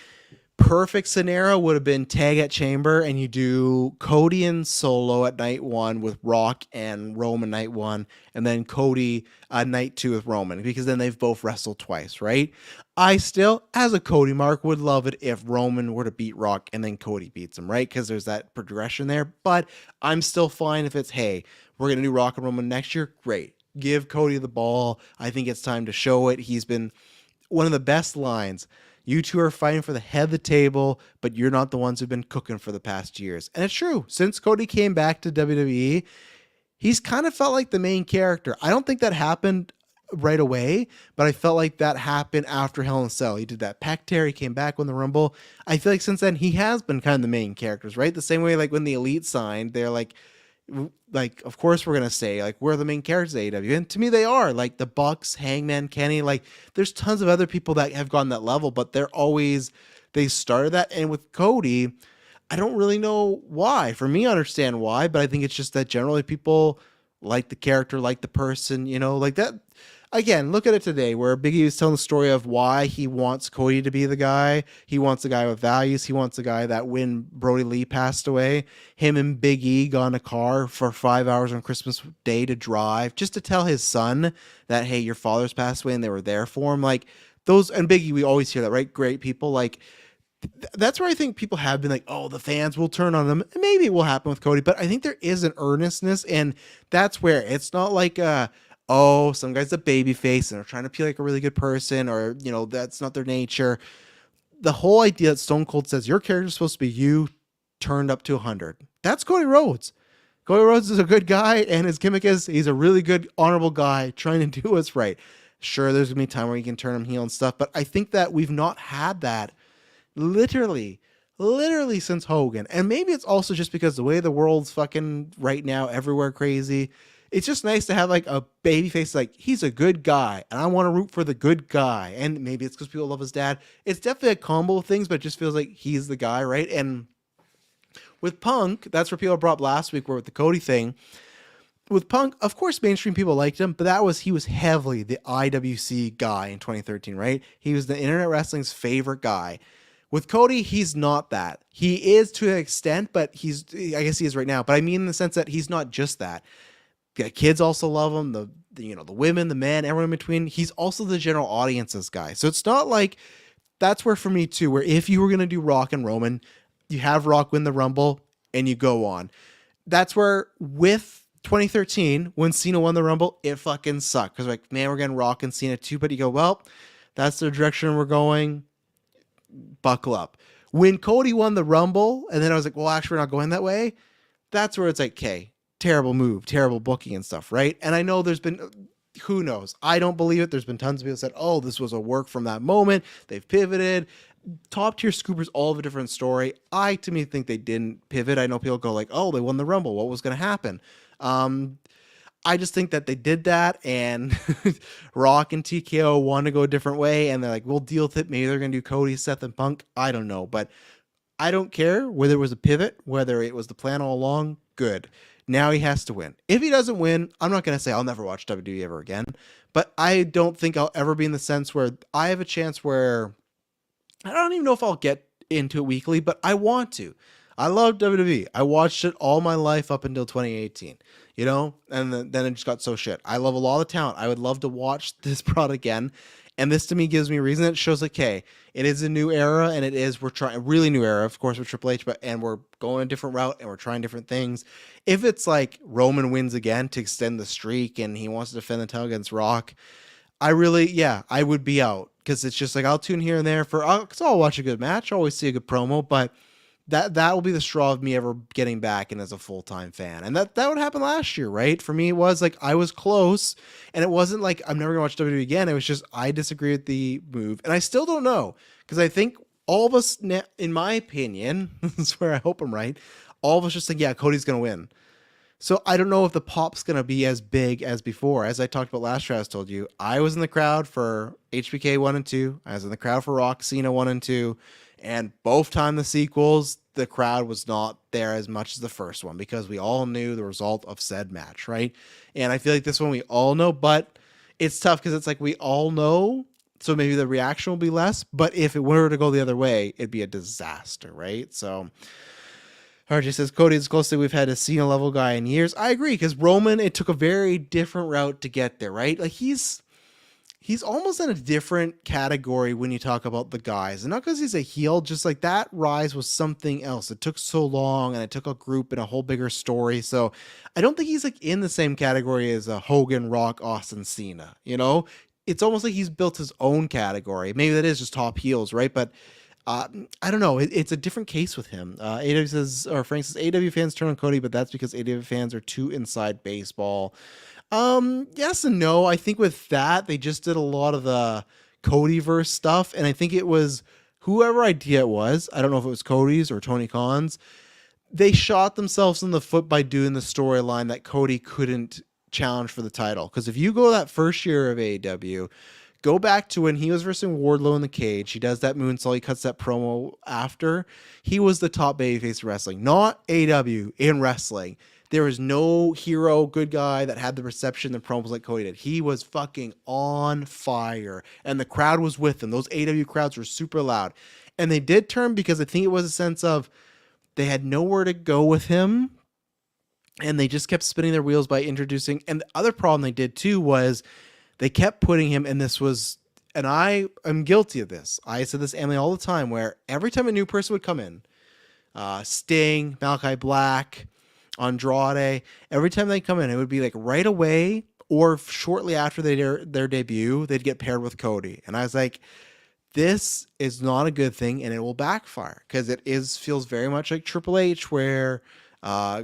perfect scenario would have been tag at Chamber, and you do Cody and Solo at night 1 with Rock and Roman night 1, and then Cody night 2 with Roman, because then they've both wrestled twice, right? I still, as a Cody mark, would love it if Roman were to beat Rock and then Cody beats him, right? Because there's that progression there. But I'm still fine if it's, hey, we're going to do Rock and Roman next year. Great. Give Cody the ball. I think it's time to show it. He's been one of the best lines. You two are fighting for the head of the table, but you're not the ones who've been cooking for the past years. And it's true. Since Cody came back to WWE, he's kind of felt like the main character. I don't think that happened right away, but I felt like that happened after Hell in a Cell. He did that pec tear. He came back with the Rumble. I feel like since then, he has been kind of the main characters, right? The same way like when the Elite signed, they're like, of course we're gonna say like we're the main characters of AEW, and to me they are. Like the Bucks, Hangman, Kenny, like there's tons of other people that have gone that level, but they started that. And with Cody, I don't really know why. For me, I understand why, but I think it's just that generally people like the character, like the person, like that. Again, look at it today where Big E is telling the story of why he wants Cody to be the guy. He wants a guy with values. He wants a guy that when Brody Lee passed away, him and Big E got in a car for 5 hours on Christmas Day to drive just to tell his son that, hey, your father's passed away, and they were there for him. Like those, and Big E, we always hear that, right? Great people. Like that's where I think people have been like, oh, the fans will turn on them. Maybe it will happen with Cody, but I think there is an earnestness, and that's where it's not like, oh, some guy's a baby face and they're trying to feel like a really good person, or, that's not their nature. The whole idea that Stone Cold says your character is supposed to be you turned up to 100. That's Cody Rhodes. Cody Rhodes is a good guy, and his gimmick is he's a really good, honorable guy trying to do what's right. Sure, there's going to be a time where you can turn him heel and stuff, but I think that we've not had that literally since Hogan. And maybe it's also just because the way the world's fucking right now, everywhere crazy. It's just nice to have like a baby face, like he's a good guy and I want to root for the good guy. And maybe it's because people love his dad. It's definitely a combo of things, but it just feels like he's the guy, right? And with Punk, that's where people brought up last week, where with the Cody thing. With Punk, of course, mainstream people liked him, but he was heavily the IWC guy in 2013, right? He was the internet wrestling's favorite guy. With Cody, he's not that. He is to an extent, but I guess he is right now. But I mean in the sense that he's not just that. The kids also love him. The women, the men, everyone in between. He's also the general audience's guy. So it's not like that's where for me too, where if you were going to do Rock and Roman, you have Rock win the Rumble and you go on. That's where with 2013, when Cena won the Rumble, it fucking sucked. Because like, man, we're getting Rock and Cena too. But you go, well, that's the direction we're going. Buckle up. When Cody won the Rumble, and then I was like, well, actually, we're not going that way. That's where it's like, okay, terrible move, terrible booking and stuff, right? And I know there's been, who knows? I don't believe it. There's been tons of people said, oh, this was a work from that moment. They've pivoted. Top tier scoopers, all of a different story. To me, think they didn't pivot. I know people go like, oh, they won the Rumble. What was going to happen? I just think that they did that, and Rock and TKO want to go a different way, and they're like, we'll deal with it. Maybe they're going to do Cody, Seth, and Punk. I don't know, but I don't care whether it was a pivot, whether it was the plan all along. Good. Now he has to win. If he doesn't win, I'm not going to say I'll never watch WWE ever again, but I don't think I'll ever be in the sense where I have a chance where I don't even know if I'll get into it weekly, but I want to. I love WWE. I watched it all my life up until 2018, and then it just got so shit. I love a lot of talent. I would love to watch this product again. And this to me gives me a reason. It shows like, hey, it is a new era, and we're trying a really new era, of course, with Triple H, and we're going a different route and we're trying different things. If it's like Roman wins again to extend the streak and he wants to defend the title against Rock, I would be out because it's just like I'll tune here and there because I'll watch a good match, I'll always see a good promo, but that will be the straw of me ever getting back in as a full-time fan. And that would happen last year, right? For me, it was like I was close, and it wasn't like I'm never gonna watch WWE again. It was just I disagree with the move, and I still don't know because I think all of us, in my opinion, this is where I hope I'm right. All of us just think, yeah, Cody's gonna win. So I don't know if the pop's going to be as big as before. As I talked about last year, I told you, I was in the crowd for HBK 1 and 2. I was in the crowd for Rock Cena 1 and 2. And both time the sequels, the crowd was not there as much as the first one because we all knew the result of said match, right? And I feel like this one we all know, but it's tough because it's like we all know, so maybe the reaction will be less. But if it were to go the other way, it'd be a disaster, right? So RJ says, Cody is closely we've had a Cena level guy in years. I agree, because Roman, it took a very different route to get there, right? Like he's almost in a different category when you talk about the guys. And not because he's a heel, just like that rise was something else. It took so long and it took a group and a whole bigger story. So I don't think he's like in the same category as a Hogan, Rock, Austin, Cena, you know? It's almost like he's built his own category. Maybe that is just top heels, right? But I don't know. It's a different case with him. AW says, or Frank says, AW fans turn on Cody, but that's because AW fans are too inside baseball. Yes and no. I think with that, they just did a lot of the Codyverse stuff, and I think it was whoever idea it was. I don't know if it was Cody's or Tony Khan's. They shot themselves in the foot by doing the storyline that Cody couldn't challenge for the title. Because if you go that first year of AEW, go back to when he was versus Wardlow in the cage. He does that moonsault. He cuts that promo after. He was the top babyface wrestling, not AW in wrestling. There was no hero, good guy that had the reception, the promos like Cody did. He was fucking on fire, and the crowd was with him. Those AW crowds were super loud, and they did turn because I think it was a sense of they had nowhere to go with him, and they just kept spinning their wheels by introducing. And the other problem they did too was they kept putting him, and this was, and I am guilty of this. I said this, Emily, all the time, where every time a new person would come in, Sting, Malachi Black, Andrade, every time they come in, it would be like right away or shortly after their debut, they'd get paired with Cody. And I was like, this is not a good thing, and it will backfire because feels very much like Triple H, where, I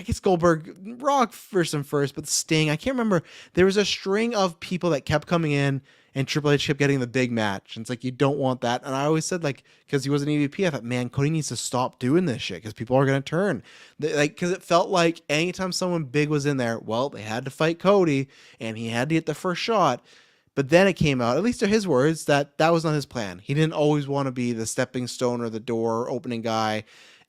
guess Goldberg, Rock first and first, but Sting, I can't remember. There was a string of people that kept coming in, and Triple H kept getting the big match. And it's like, you don't want that. And I always said, like, because he was an EVP, I thought, man, Cody needs to stop doing this shit because people are going to turn. Because it felt like anytime someone big was in there, well, they had to fight Cody, and he had to get the first shot. But then it came out, at least to his words, that was not his plan. He didn't always want to be the stepping stone or the door opening guy.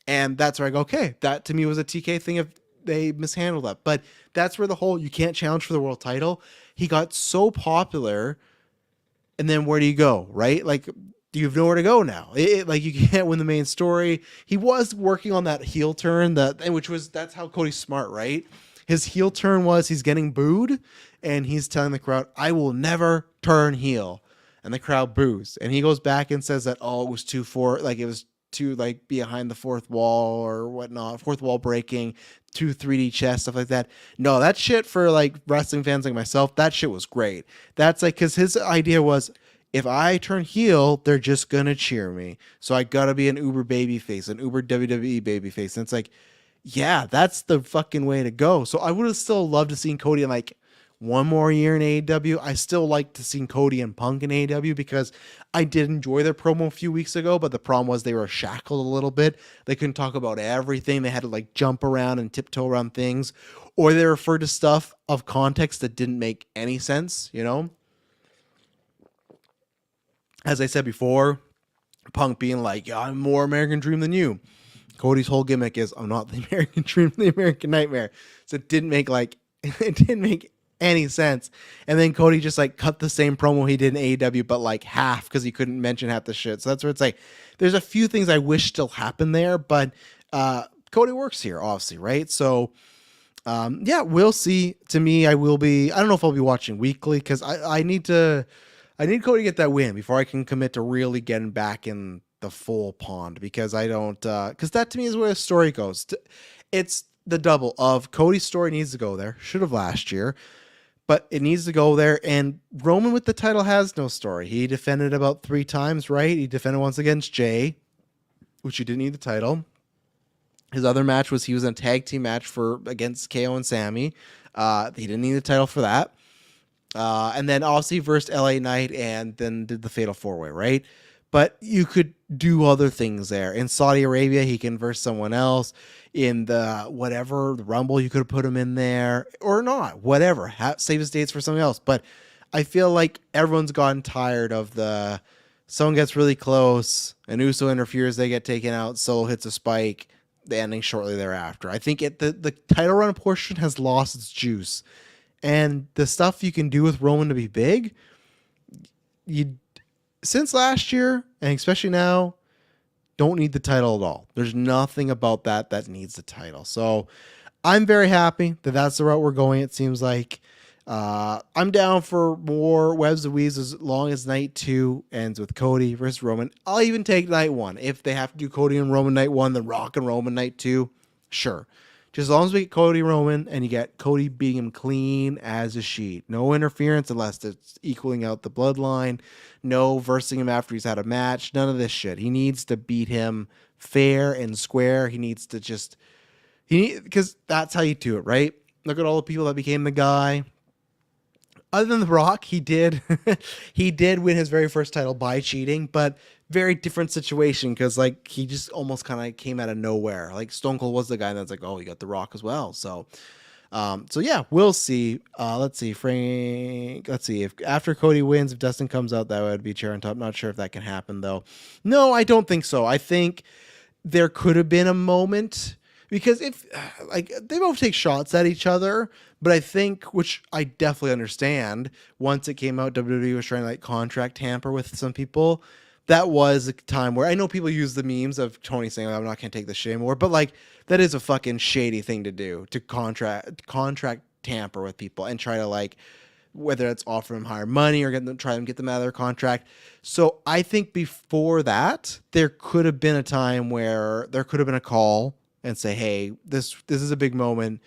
And that's where I go, okay, that to me was a TK thing if they mishandled that. But that's where the whole, you can't challenge for the world title. He got so popular, and then where do you go, right? Like, you have nowhere to go now. Like, you can't win the main story. He was working on that heel turn, that's how Cody's smart, right? His heel turn was he's getting booed, and he's telling the crowd, I will never turn heel. And the crowd boos. And he goes back and says that, it was it was too like behind the fourth wall or whatnot, fourth wall breaking, 2 3D chess, stuff like that. No, that shit for like wrestling fans like myself, that shit was great. That's like, because his idea was, if I turn heel, they're just gonna cheer me. So I gotta be an uber baby face, an uber WWE baby face. And it's like, yeah, that's the fucking way to go. So I would have still loved to see Cody in like one more year in AEW. I still like to see Cody and Punk in AEW because I did enjoy their promo a few weeks ago, but the problem was they were shackled a little bit. They couldn't talk about everything. They had to like jump around and tiptoe around things, or they referred to stuff of context that didn't make any sense, you know? As I said before, Punk being like, yeah, I'm more American Dream than you. Cody's whole gimmick is, I'm not the American Dream, the American Nightmare. So it didn't make any sense. And then Cody just like cut the same promo he did in AEW, but like half, because he couldn't mention half the shit. So that's where it's like, there's a few things I wish still happened there, but Cody works here, obviously, right? So we'll see. To me, I don't know if I'll be watching weekly, because I need Cody to get that win before I can commit to really getting back in the full pond, because I don't, because that to me is where the story goes. It's the double of Cody's story needs to go there. Should have last year. but it needs to go there. And Roman with the title has no story. He defended about 3 times, right? He defended once against Jay, which he didn't need the title. His other match was he was in a tag team match against KO and Sammy. He didn't need the title for that. And then obviously versed LA Knight and then did the Fatal 4-Way, right? But you could do other things there. In Saudi Arabia, he can verse someone else. In the Rumble, you could have put him in there or not, whatever. Save his dates for something else. But I feel like everyone's gotten tired of someone gets really close, and Uso interferes, they get taken out, Solo hits a spike, the ending shortly thereafter. I think the title run portion has lost its juice. And the stuff you can do with Roman to be big, since last year, and especially now, don't need the title at all. There's nothing about that needs the title. So I'm very happy that that's the route we're going, it seems like. I'm down for more Webs and Weaves as long as night 2 ends with Cody versus Roman. I'll even take night 1. If they have to do Cody and Roman night 1, then Rock and Roman night 2, sure. Just as long as we get Cody Roman and you get Cody beating him clean as a sheet. No interference unless it's equaling out the bloodline. No versing him after he's had a match. None of this shit. He needs to beat him fair and square. He needs to because that's how you do it, right? Look at all the people that became the guy. Other than The Rock, he did win his very first title by cheating, but very different situation because like he just almost kind of came out of nowhere. Like Stone Cold was the guy that's like, oh, you got The Rock as well. So yeah, we'll see. Let's see, Frank. Let's see if after Cody wins, if Dustin comes out, that would be chair on top. Not sure if that can happen though. No, I don't think so. I think there could have been a moment. Because if like they both take shots at each other, but I think, which I definitely understand, once it came out, WWE was trying to like contract tamper with some people. That was a time where I know people use the memes of Tony saying, oh, I'm not going to take this shit anymore, but like that is a fucking shady thing to do, to contract tamper with people and try to like, whether it's offer them higher money or try to get them out of their contract. So I think before that, there could have been a time where there could have been a call and say, hey, this is a big moment,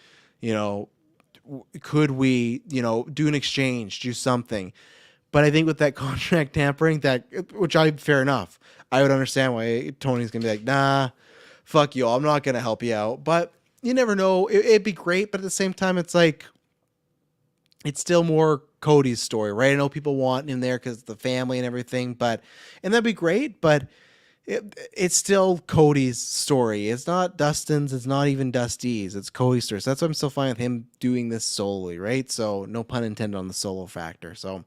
could we, do an exchange, do something. But I think with that contract tampering, fair enough. I would understand why Tony's going to be like, nah, fuck you, I'm not going to help you out. But you never know. It'd be great. But at the same time, it's like, it's still more Cody's story, right? I know people want him there because the family and everything, and that'd be great. But it's still Cody's story. It's not Dustin's. It's not even Dusty's. It's Cody's story. So that's why I'm still fine with him doing this solely, right? So no pun intended on the solo factor. So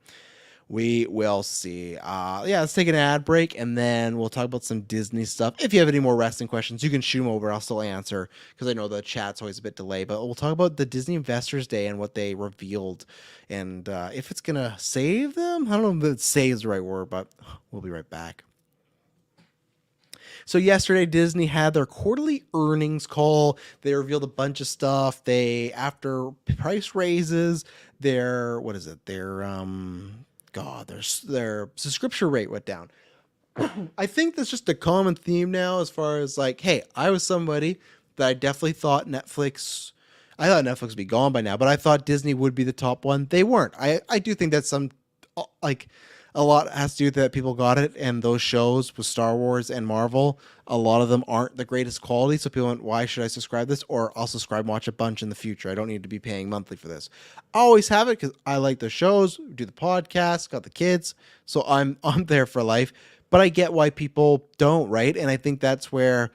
we will see. Let's take an ad break and then we'll talk about some Disney stuff. If you have any more wrestling questions, you can shoot them over. I'll still answer because I know the chat's always a bit delayed. But we'll talk about the Disney Investors Day and what they revealed and if it's going to save them. I don't know if save is the right word, but we'll be right back. So yesterday, Disney had their quarterly earnings call. They revealed a bunch of stuff. After price raises, their subscription rate went down. I think that's just a common theme now as far as like, hey, I was somebody that I definitely thought Netflix would be gone by now, but I thought Disney would be the top one. They weren't. I do think that some like a lot has to do with that people got it, and those shows with Star Wars and Marvel, a lot of them aren't the greatest quality, so people went, why should I subscribe this? Or I'll subscribe and watch a bunch in the future. I don't need to be paying monthly for this. I always have it because I like the shows, do the podcast, got the kids, so I'm there for life. But I get why people don't, right? And I think that's where,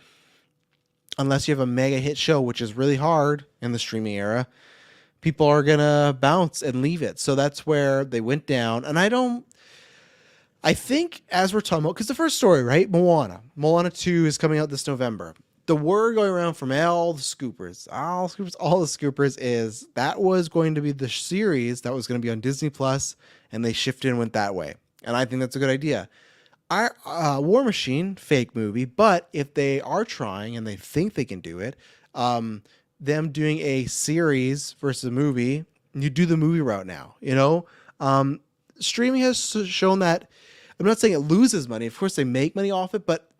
unless you have a mega hit show, which is really hard in the streaming era, people are going to bounce and leave it. So that's where they went down. And I think as we're talking about, because the first story, right? Moana 2 is coming out this November. The word going around from all the scoopers is that was going to be the series that was going to be on Disney Plus, and they shifted and went that way. And I think that's a good idea. War Machine, fake movie, but if they are trying and they think they can do it, them doing a series versus a movie, you do the movie route now, streaming has shown that. I'm not saying it loses money. Of course, they make money off it, but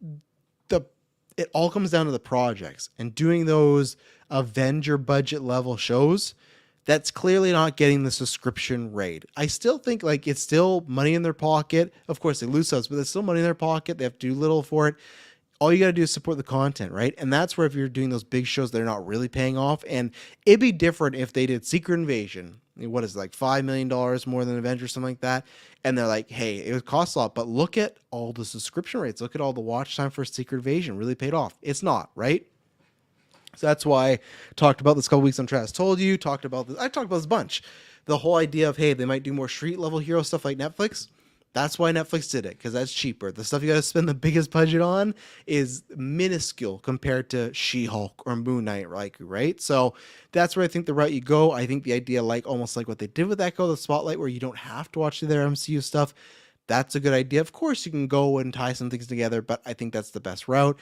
it all comes down to the projects and doing those Avenger budget level shows. that's clearly not getting the subscription rate. I still think like it's still money in their pocket. Of course, they lose subs, but it's still money in their pocket. They have to do little for it. All you got to do is support the content, right? And that's where if you're doing those big shows, they're not really paying off. And it'd be different if they did Secret Invasion. What is it, like $5 million more than Avengers, something like that? And they're like, hey, it would cost a lot, but look at all the subscription rates. Look at all the watch time for Secret Invasion. Really paid off. It's not, right? So that's why I talked about this a couple weeks on Travis Told You, talked about this. I talked about this a bunch. The whole idea of, hey, they might do more street level hero stuff like Netflix. That's why Netflix did it, because that's cheaper. The stuff you got to spend the biggest budget on is minuscule compared to She-Hulk or Moon Knight, right? So that's where I think the route you go. I think the idea, like almost like what they did with Echo, the Spotlight, where you don't have to watch their MCU stuff, that's a good idea. Of course, you can go and tie some things together, but I think that's the best route.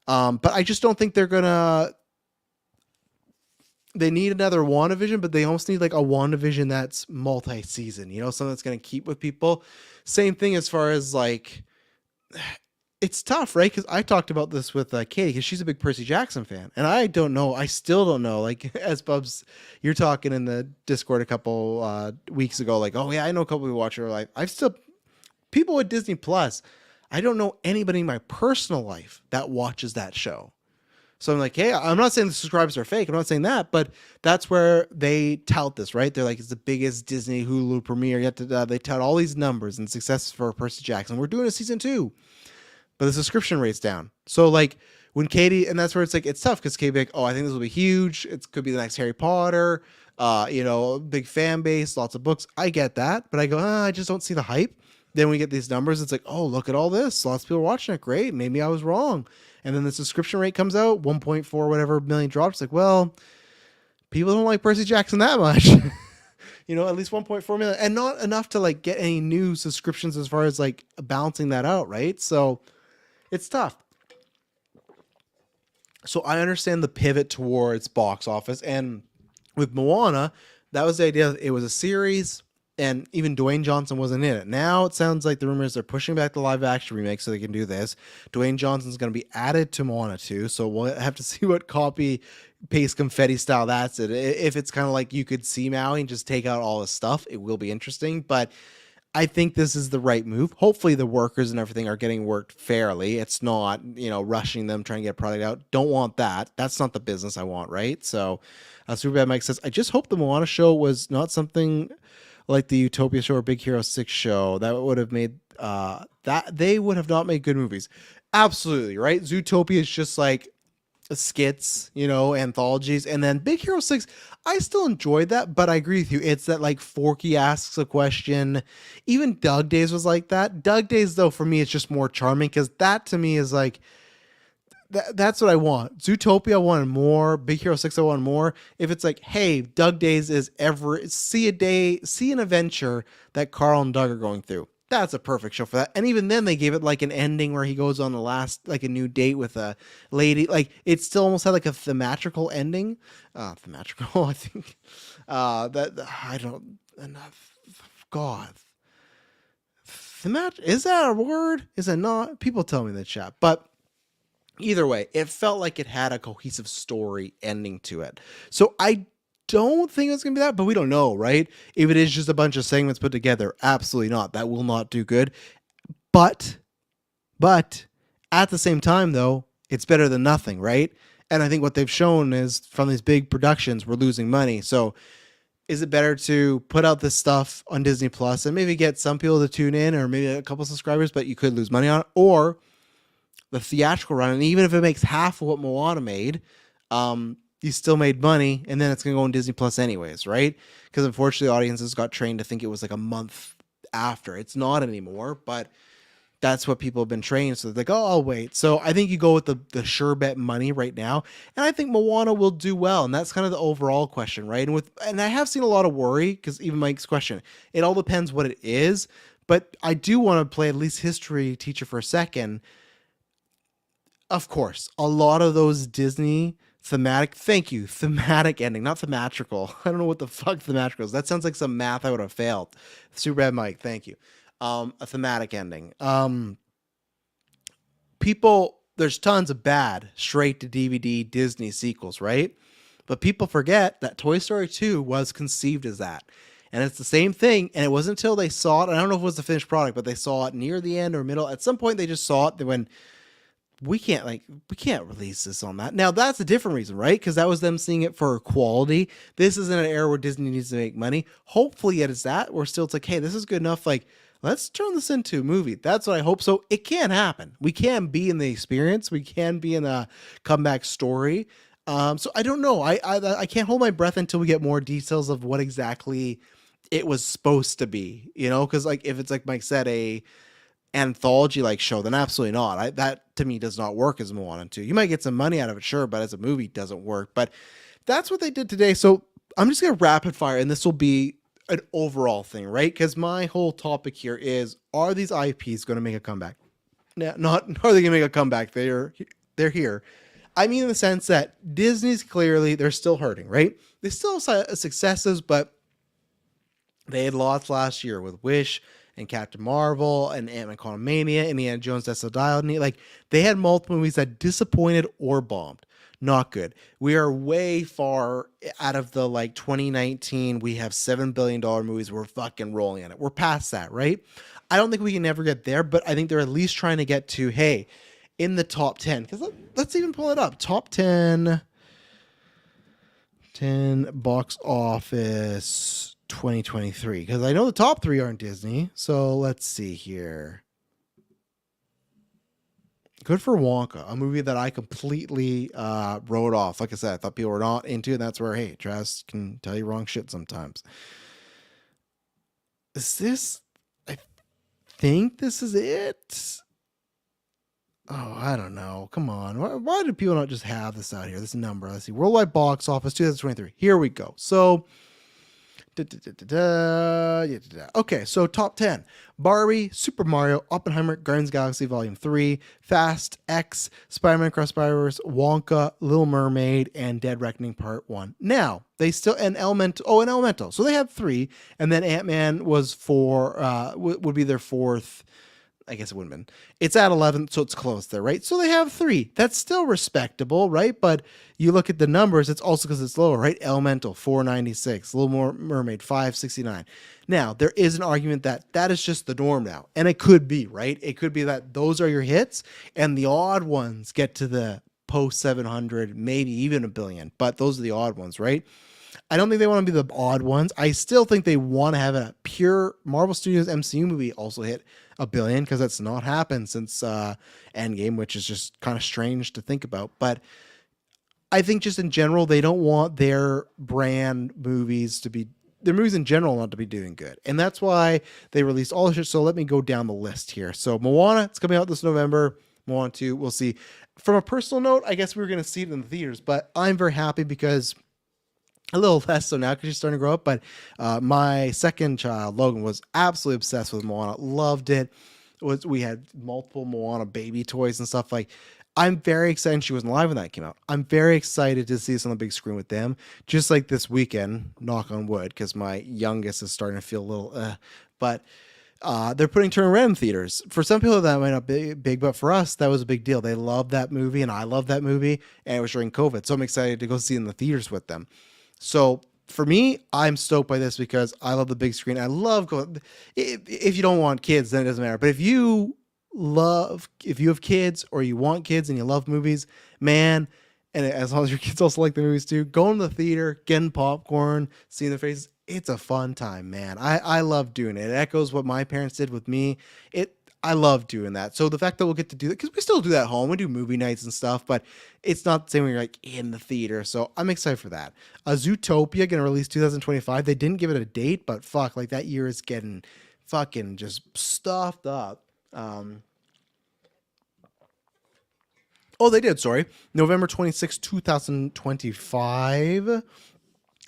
But I just don't think they're going to... They need another WandaVision, but they almost need like a WandaVision that's multi-season, something that's going to keep with people. Same thing as far as like, it's tough, right? Because I talked about this with Katie, because she's a big Percy Jackson fan. And I still don't know. Like, as Bubs, you're talking in the Discord a couple weeks ago, like, oh yeah, I know a couple people watch her life. People with Disney Plus, I don't know anybody in my personal life that watches that show. So I'm like, hey, I'm not saying the subscribers are fake. I'm not saying that, but that's where they tout this, right? They're like, it's the biggest Disney Hulu premiere yet. They tout all these numbers and successes for Percy Jackson. We're doing a season 2, but the subscription rate's down. So like when Katie, and that's where it's like, it's tough because Katie like, oh, I think this will be huge. It could be the next Harry Potter, big fan base, lots of books. I get that, but I go, I just don't see the hype. Then we get these numbers. It's like, oh, look at all this. Lots of people are watching it. Great. Maybe I was wrong. And then the subscription rate comes out, 1.4 whatever million drops. Like, well, people don't like Percy Jackson that much. At least 1.4 million, and not enough to like get any new subscriptions as far as like balancing that out, right? So it's tough. So I understand the pivot towards box office, and with Moana, that was the idea. It was a series, and even Dwayne Johnson wasn't in it. Now it sounds like the rumors they're pushing back the live action remake so they can do this. Dwayne Johnson's going to be added to Moana 2, so we'll have to see what copy paste confetti style that's it. If it's kind of like you could see Maui and just take out all his stuff, it will be interesting. But I think this is the right move. Hopefully the workers and everything are getting worked fairly. It's not, rushing them, trying to get a product out. Don't want that. That's not the business I want, right? So Superbad Mike says, I just hope the Moana show was not something like the Utopia show or Big Hero 6 show. That would have made that they would have not made good movies. Absolutely, right? Zootopia is just like skits, anthologies, and then Big Hero 6, I still enjoyed that, but I agree with you. It's that like Forky asks a question. Even Doug Days was like that. Doug Days, though, for me, it's just more charming because that to me is like that's what I want. Zootopia, I wanted more. Big Hero 6, I wanted more. If it's like, hey, Doug Days is see an adventure that Carl and Doug are going through. That's a perfect show for that. And even then they gave it like an ending where he goes on the last, like a new date with a lady. Like it still almost had like a thematrical ending. Thematrical, I think. I don't, enough. God. Is that a word? Is it not? People tell me in the chat. But either way, it felt like it had a cohesive story ending to it. So I don't think it's gonna be that, but we don't know, right? If it is just a bunch of segments put together, absolutely not. That will not do good. But at the same time, though, it's better than nothing, right? And I think what they've shown is from these big productions, we're losing money. So is it better to put out this stuff on Disney Plus and maybe get some people to tune in or maybe a couple subscribers, but you could lose money on it, or the theatrical run, and even if it makes half of what Moana made, you still made money, and then it's going to go on Disney Plus anyways, right? Because unfortunately, audiences got trained to think it was like a month after. It's not anymore, but that's what people have been trained. So they're like, oh, I'll wait. So I think you go with the sure bet money right now, and I think Moana will do well, and that's kind of the overall question, right? And I have seen a lot of worry, because even Mike's question, it all depends what it is, but I do want to play at least history teacher for a second. Of course, a lot of those Disney thematic ending, not thematrical. I don't know what the fuck thematrical is. That sounds like some math I would have failed. Super bad, Mike. Thank you. A thematic ending. There's tons of bad straight to DVD Disney sequels, right? But people forget that Toy Story 2 was conceived as that. And it's the same thing. And it wasn't until they saw it. I don't know if it was the finished product, but they saw it near the end or middle. At some point, they just saw it when we can't release this on that. Now that's a different reason, right? Because that was them seeing it for quality. This is in an era where Disney needs to make money. Hopefully it is that. Or still it's like, hey, this is good enough. Like, let's turn this into a movie. That's what I hope. So it can happen. We can be in the experience. We can be in a comeback story. So I don't know. I can't hold my breath until we get more details of what exactly it was supposed to be, because like if it's like Mike said, a anthology like show, then absolutely not. That to me does not work as Moana 2. You might get some money out of it, sure, but as a movie it doesn't work. But that's what they did today. So I'm just gonna rapid fire, and this will be an overall thing, right? Because my whole topic here is: are these IPs going to make a comeback? Now, not are they going to make a comeback? They're here. I mean, in the sense that Disney's clearly they're still hurting, right? They still have successes, but they had lots last year with Wish and Captain Marvel and Ant-Man Quantumania, Indiana Jones Death of Destiny. Like, they had multiple movies that disappointed or bombed. Not good. We are way far out of the 2019. We have $7 billion movies. We're fucking rolling in it. We're past that, right? I don't think we can ever get there, but I think they're at least trying to get to, hey, in the top 10. Because let's even pull it up. Top 10 box office 2023, because I know the top 3 aren't Disney. So let's see here. Good for Wonka, a movie that I completely wrote off. Like I said, I thought people were not into it. And that's where, hey, Travis can tell you wrong shit sometimes. Is this? I think this is it. Oh, I don't know. Come on. Why do people not just have this out here? This number. Let's see. Worldwide box office 2023. Here we go. So. Okay, so top 10: Barbie, Super Mario, Oppenheimer, Guardians of the Galaxy Volume 3, Fast X, Spider-Man Across Spider-Verse, Wonka, Little Mermaid, and Dead Reckoning Part 1. Now, they still, and Elemental. So they have 3, and then Ant-Man was 4, would be their 4th. I guess it wouldn't have been. It's at 11, so it's close there, right? So they have 3. That's still respectable, right? But you look at the numbers, it's also because it's lower, right? Elemental, 496. Little Mermaid, 569. Now, there is an argument that is just the norm now. And it could be, right? It could be that those are your hits, and the odd ones get to the post 700, maybe even a billion. But those are the odd ones, right? I don't think they want to be the odd ones. I still think they want to have a pure Marvel Studios MCU movie also hit a billion, because that's not happened since Endgame, which is just kind of strange to think about. But I think just in general, they don't want their brand movies to be, their movies in general not to be doing good. And that's why they released all this shit. So let me go down the list here. So Moana, it's coming out this November. Moana 2, we'll see. From a personal note, I guess we were going to see it in the theaters, but I'm very happy because a little less so now because she's starting to grow up. But my second child, Logan, was absolutely obsessed with Moana. Loved it. We had multiple Moana baby toys and stuff. Like, I'm very excited. She wasn't live when that came out. I'm very excited to see this on the big screen with them. Just like this weekend, knock on wood, because my youngest is starting to feel a little. But they're putting Turner Red in theaters. For some people that might not be big, but for us that was a big deal. They loved that movie, and I love that movie, and it was during COVID, so I'm excited to go see it in the theaters with them. So for me, I'm stoked by this because I love the big screen. I love going. If you don't want kids, then it doesn't matter. But if you have kids or you want kids and you love movies, man, and as long as your kids also like the movies too, going to the theater, getting popcorn, seeing their faces, it's a fun time, man. I love doing it. It echoes what my parents did with me. I love doing that. So the fact that we'll get to do that, because we still do that at home. We do movie nights and stuff, but it's not the same when you're like in the theater. So I'm excited for that. Zootopia going to release 2025. They didn't give it a date, but fuck, like that year is getting fucking just stuffed up. Oh, they did. Sorry. November 26, 2025.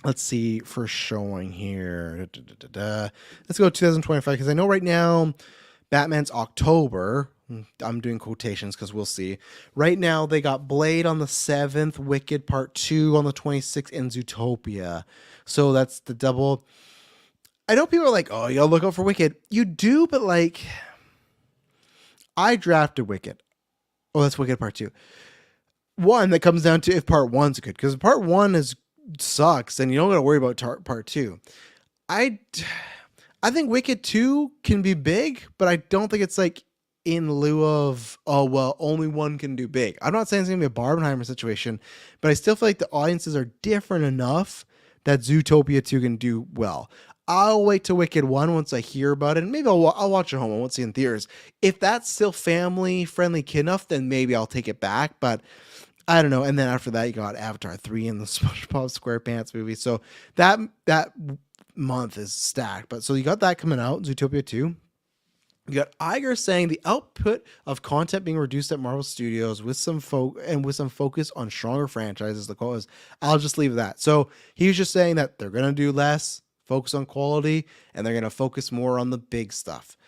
Let's see for showing here. Let's go 2025 because I know right now Batman's October. I'm doing quotations because we'll see. Right now, they got Blade on the 7th, Wicked Part 2 on the 26th, and Zootopia. So that's the double. I know people are like, oh, you gotta look out for Wicked. You do, but like, I drafted Wicked. Oh, that's Wicked Part 2. One, that comes down to if Part 1's good. Because Part 1 is sucks, and you don't got to worry about part two. I I think Wicked 2 can be big, but I don't think it's like in lieu of, oh, well, only one can do big. I'm not saying it's going to be a Barbenheimer situation, but I still feel like the audiences are different enough that Zootopia 2 can do well. I'll wait to Wicked 1 once I hear about it, and maybe I'll watch it home. I won't see it in theaters. If that's still family-friendly kid enough, then maybe I'll take it back, but I don't know. And then after that, you got Avatar 3 and the SpongeBob SquarePants movie. So that month is stacked. But so you got that coming out, Zootopia 2. You got Iger saying the output of content being reduced at Marvel Studios with some focus on stronger franchises. The quote is, "I'll just leave that." So he's just saying that they're gonna do less, focus on quality, and they're gonna focus more on the big stuff.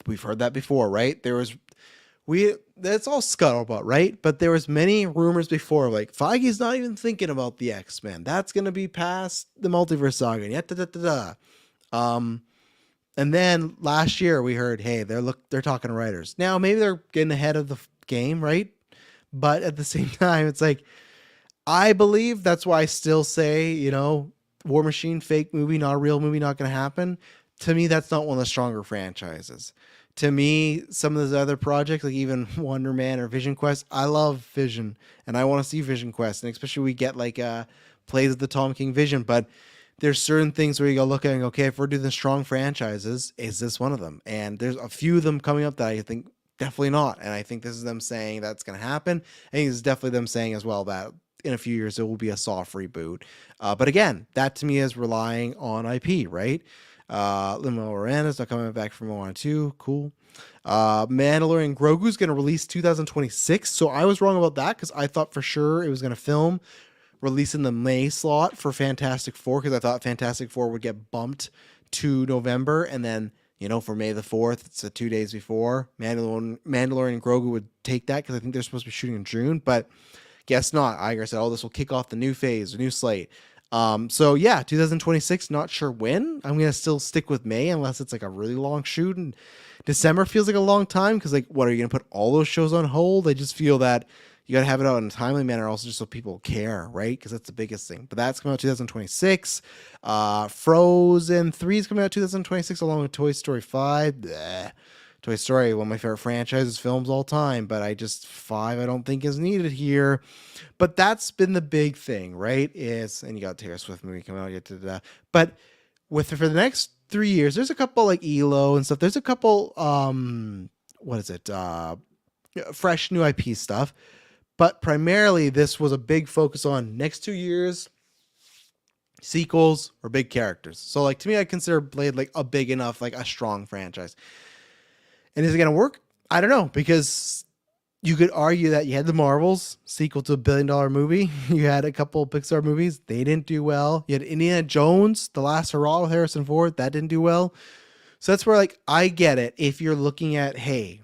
We've heard that before, right? That's all scuttlebutt, right? But there was many rumors before, like Feige's not even thinking about the X-Men. That's gonna be past the multiverse saga. And then last year we heard, hey, they're talking to writers. Now maybe they're getting ahead of the game, right? But at the same time, it's like, I believe that's why I still say, War Machine, fake movie, not a real movie, not going to happen. To me, that's not one of the stronger franchises. To me, some of those other projects, like even Wonder Man or Vision Quest, I love Vision, and I want to see Vision Quest, and especially we get like plays of the Tom King Vision, but there's certain things where you go look at and go, okay, if we're doing the strong franchises, is this one of them? And there's a few of them coming up that I think definitely not, and I think this is them saying that's going to happen. I think it's definitely them saying as well that in a few years it will be a soft reboot. But again, that to me is relying on IP, right? Lin-Manuel Miranda's not coming back from Moana 2. Cool. Mandalorian Grogu's going to release 2026. So I was wrong about that because I thought for sure it was going to release in the May slot for Fantastic Four, because I thought Fantastic Four would get bumped to November. And then, for May the 4th, it's 2 days before, Mandalorian and Grogu would take that because I think they're supposed to be shooting in June. But guess not. Iger said, this will kick off the new phase, the new slate. So yeah, 2026, not sure when. I'm going to still stick with May unless it's like a really long shoot, and December feels like a long time because like, what, are you going to put all those shows on hold? I just feel that you got to have it out in a timely manner also just so people care, right? Because that's the biggest thing. But that's coming out 2026. Frozen 3 is coming out 2026 along with Toy Story 5. Bleh. Toy Story, one of my favorite franchises, films all time, but 5 I don't think is needed here. But that's been the big thing, right? And you got Taylor Swift movie coming out. But for the next 3 years, there's a couple like ELO and stuff. There's a couple, fresh new IP stuff. But primarily, this was a big focus on next 2 years, sequels, or big characters. So like to me, I consider Blade like a big enough, like a strong franchise. And is it going to work? I don't know, because you could argue that you had the Marvels sequel to $1 billion movie. You had a couple Pixar movies. They didn't do well. You had Indiana Jones, The Last Hurrah with Harrison Ford. That didn't do well. So that's where like, I get it. If you're looking at, hey,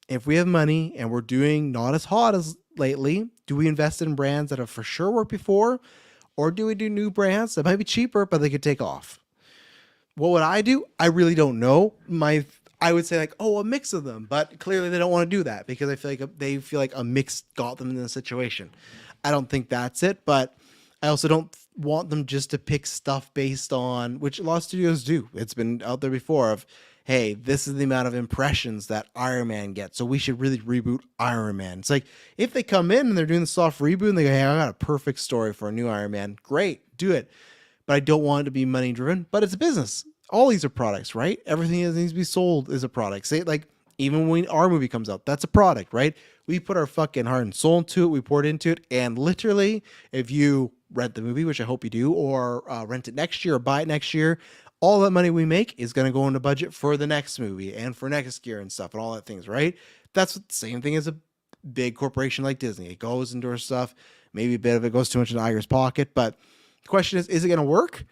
if we have money and we're doing not as hot as lately, do we invest in brands that have for sure worked before? Or do we do new brands that might be cheaper, but they could take off? What would I do? I really don't know. I would say like, a mix of them, but clearly they don't want to do that because I feel like a mix got them in the situation. I don't think that's it, but I also don't want them just to pick stuff based on, which a lot of studios do. It's been out there before of, hey, this is the amount of impressions that Iron Man gets, so we should really reboot Iron Man. It's like, if they come in and they're doing the soft reboot and they go, hey, I got a perfect story for a new Iron Man, great, do it. But I don't want it to be money driven, but it's a business. All these are products, right? Everything that needs to be sold is a product. Say like, even when our movie comes out, that's a product, right? We put our fucking heart and soul into it. We poured into it. And literally, if you rent the movie, which I hope you do, or rent it next year or buy it next year, all that money we make is going to go into budget for the next movie and for next year and stuff and all that things, right? That's the same thing as a big corporation like Disney. It goes into our stuff. Maybe a bit of it goes too much in Iger's pocket. But the question is it going to work?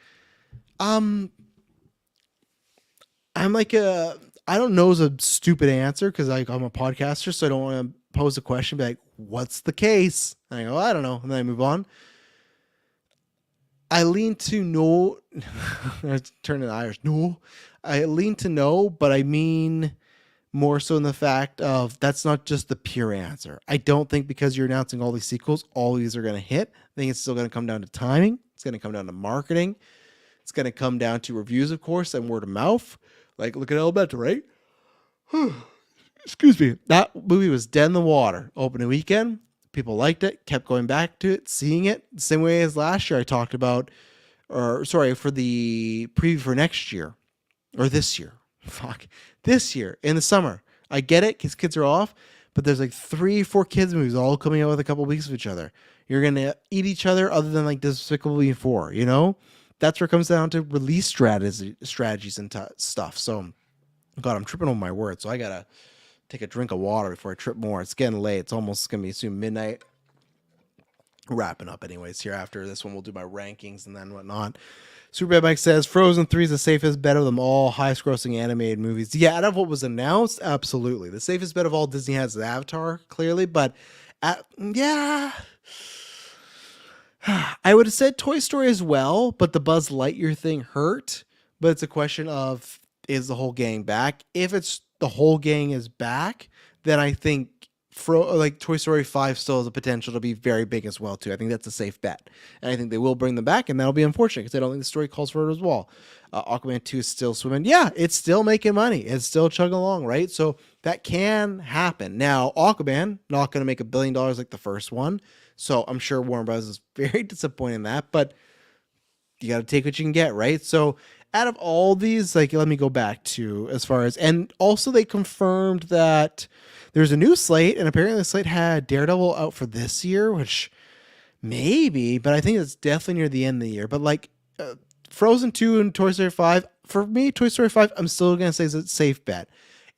I'm like I don't know is a stupid answer because I'm a podcaster, so I don't want to pose a question, be like, what's the case? And I go, I don't know. And then I move on. I lean to no. I turn to Irish. No. I lean to no, but I mean more so in the fact of that's not just the pure answer. I don't think because you're announcing all these sequels, all these are going to hit. I think it's still going to come down to timing. It's going to come down to marketing. It's going to come down to reviews, of course, and word of mouth. Like, look at Elemental, right? Excuse me. That movie was dead in the water. Opening weekend, people liked it, kept going back to it, seeing it. The same way as last year I talked about, or sorry, for the preview for next year, or this year. This year in the summer. I get it because kids are off, but there's like 3-4 kids movies all coming out with a couple weeks of each other. You're going to eat each other other than like Despicable Me 4, you know? That's where it comes down to release strategies and stuff. So, God, I'm tripping over my words, so I got to take a drink of water before I trip more. It's getting late. It's almost going to be soon midnight. Wrapping up anyways here after this one. We'll do my rankings and then whatnot. Superbad Mike says Frozen 3 is the safest bet of them all highest grossing animated movies. Yeah, out of what was announced, absolutely. The safest bet of all Disney has is Avatar, clearly, but yeah. I would have said Toy Story as well, but the Buzz Lightyear thing hurt. But it's a question of, is the whole gang back? If it's the whole gang is back, then I think Toy Story 5 still has the potential to be very big as well too. I think that's a safe bet, and I think they will bring them back, and that'll be unfortunate because I don't think the story calls for it as well. Aquaman 2 is still swimming. Yeah, it's still making money. It's still chugging along, right? So that can happen. Now, Aquaman not going to make $1 billion like the first one, so I'm sure Warner Bros. Is very disappointed in that, but you got to take what you can get, right? So out of all these, like, let me go back to as far as, and also they confirmed that there's a new slate, and apparently the slate had Daredevil out for this year, which maybe, but I think it's definitely near the end of the year. But like Frozen 2 and Toy Story 5, for me, Toy Story 5, I'm still going to say is a safe bet.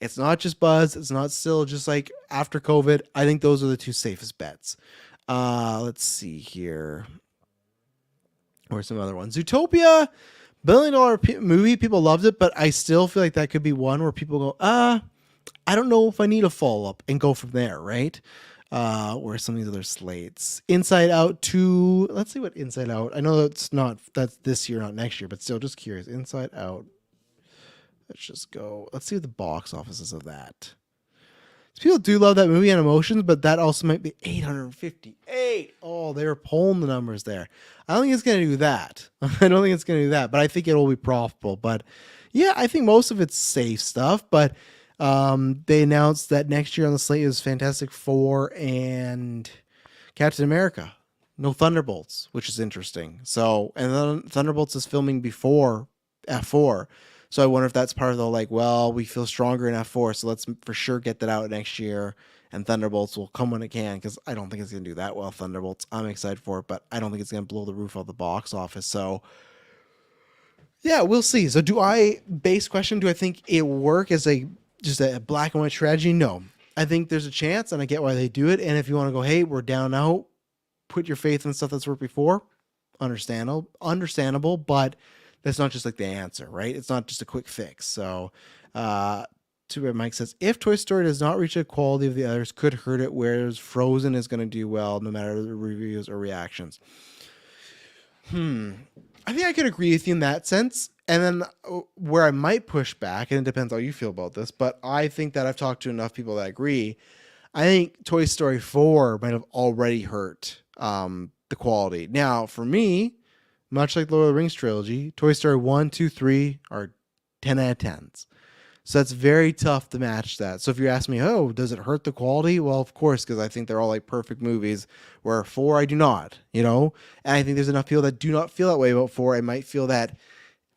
It's not just Buzz. It's not still just like after COVID. I think those are the two safest bets. Let's see here. Or some other ones. Zootopia, $1 billion movie. People loved it, but I still feel like that could be one where people go, I don't know if I need a follow-up and go from there, right? Where some of these other slates. Inside Out 2. Let's see what Inside Out. I know that's this year, not next year, but still just curious. Inside Out. Let's just go. Let's see what the box office is of that. People do love that movie and Emotions, but that also might be 858. Oh, they were pulling the numbers there. I don't think it's going to do that. I don't think it's going to do that, but I think it will be profitable. But yeah, I think most of it's safe stuff, but they announced that next year on the slate is Fantastic Four and Captain America. No Thunderbolts, which is interesting. So, and then Thunderbolts is filming before F4. So I wonder if that's part of the like, well, we feel stronger in F4, so let's for sure get that out next year. And Thunderbolts will come when it can, because I don't think it's going to do that well, Thunderbolts. I'm excited for it, but I don't think it's going to blow the roof off the box office. So yeah, we'll see. So do I think it will work as just a black and white strategy? No. I think there's a chance, and I get why they do it. And if you want to go, hey, we're down out, put your faith in stuff that's worked before, understandable, but that's not just like the answer, right? It's not just a quick fix. So, Mike says, if Toy Story does not reach the quality of the others, could hurt it, whereas Frozen is going to do well no matter the reviews or reactions. I think I could agree with you in that sense. And then where I might push back, and it depends how you feel about this, but I think that I've talked to enough people that agree. I think Toy Story 4 might have already hurt the quality. Now, for me, much like the Lord of the Rings trilogy, Toy Story 1, 2, 3 are 10 out of 10s. So that's very tough to match that. So if you ask me, oh, does it hurt the quality? Well, of course, because I think they're all like perfect movies, where 4, I do not, And I think there's enough people that do not feel that way about 4. I might feel that,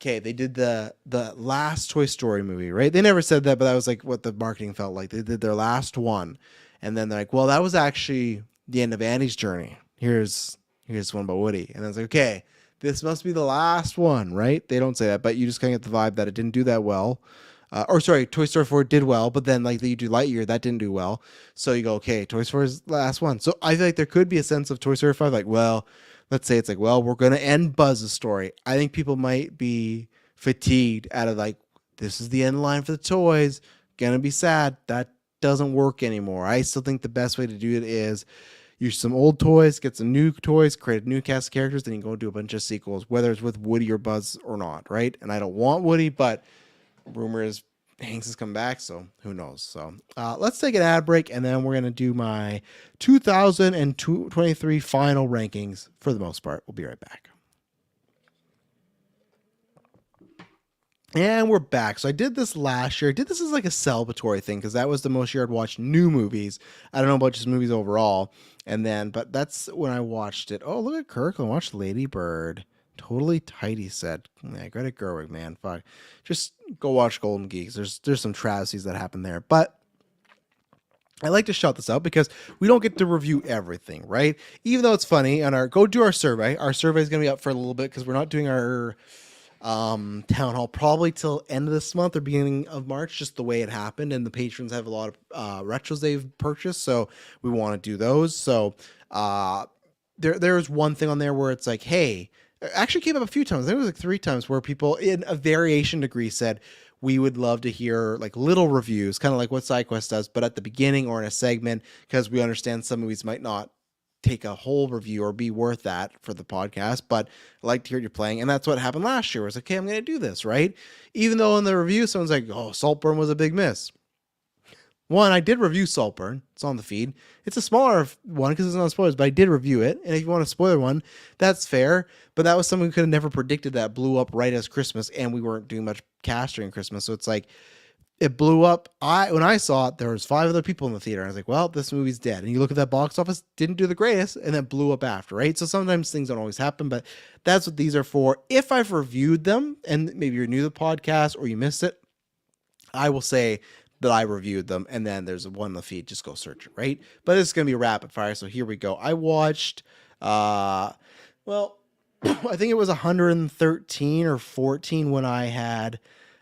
okay, they did the last Toy Story movie, right? They never said that, but that was like what the marketing felt like. They did their last one. And then they're like, well, that was actually the end of Andy's journey. Here's one about Woody. And then it's like, okay, this must be the last one, right? They don't say that, but you just kind of get the vibe that it didn't do that well. Toy Story 4 did well, but then like you do Lightyear, that didn't do well. So you go, okay, Toy Story is the last one. So I feel like there could be a sense of Toy Story 5, like, well, let's say it's like, well, we're going to end Buzz's story. I think people might be fatigued out of like, this is the end line for the toys. Going to be sad. That doesn't work anymore. I still think the best way to do it is use some old toys, get some new toys, create a new cast of characters, then you go do a bunch of sequels, whether it's with Woody or Buzz or not, right? And I don't want Woody, but rumor is Hanks is coming back, so who knows? So let's take an ad break, and then we're going to do my 2023 final rankings for the most part. We'll be right back. And we're back. So I did this last year. I did this as like a celebratory thing because that was the most year I'd watched new movies. I don't know about just movies overall. And then, but that's when I watched it. Oh, look at Kirkland. Watched Lady Bird. Totally tight, he said. Yeah, Greta Gerwig, man. Fuck. Just go watch Golden Geeks. There's some travesties that happen there. But I like to shout this out because we don't get to review everything, right? Even though it's funny, and go do our survey. Our survey is going to be up for a little bit because we're not doing our town hall probably till end of this month or beginning of March, just the way it happened, and the patrons have a lot of retros they've purchased, so we want to do those. So there's one thing on there where it's like, hey, it actually came up a few times. There was like 3 times where people in a variation degree said we would love to hear like little reviews, kind of like what SideQuest does, but at the beginning or in a segment, because we understand some movies might not take a whole review or be worth that for the podcast, but I like to hear you playing. And that's what happened last year. It was like, okay, I'm going to do this, right? Even though in the review, someone's like, oh, Saltburn was a big miss. One, I did review Saltburn. It's on the feed. It's a smaller one because it's not spoilers, but I did review it. And if you want a spoiler one, that's fair. But that was something we could have never predicted that blew up right as Christmas, and we weren't doing much cast during Christmas. So it's like, it blew up. When I saw it, there was 5 other people in the theater. And I was like, well, this movie's dead. And you look at that box office, didn't do the greatest, and then blew up after, right? So sometimes things don't always happen, but that's what these are for. If I've reviewed them, and maybe you're new to the podcast or you missed it, I will say that I reviewed them, and then there's one in the feed. Just go search it, right? But it's going to be rapid fire, so here we go. I watched, I think it was 113 or 14 when I had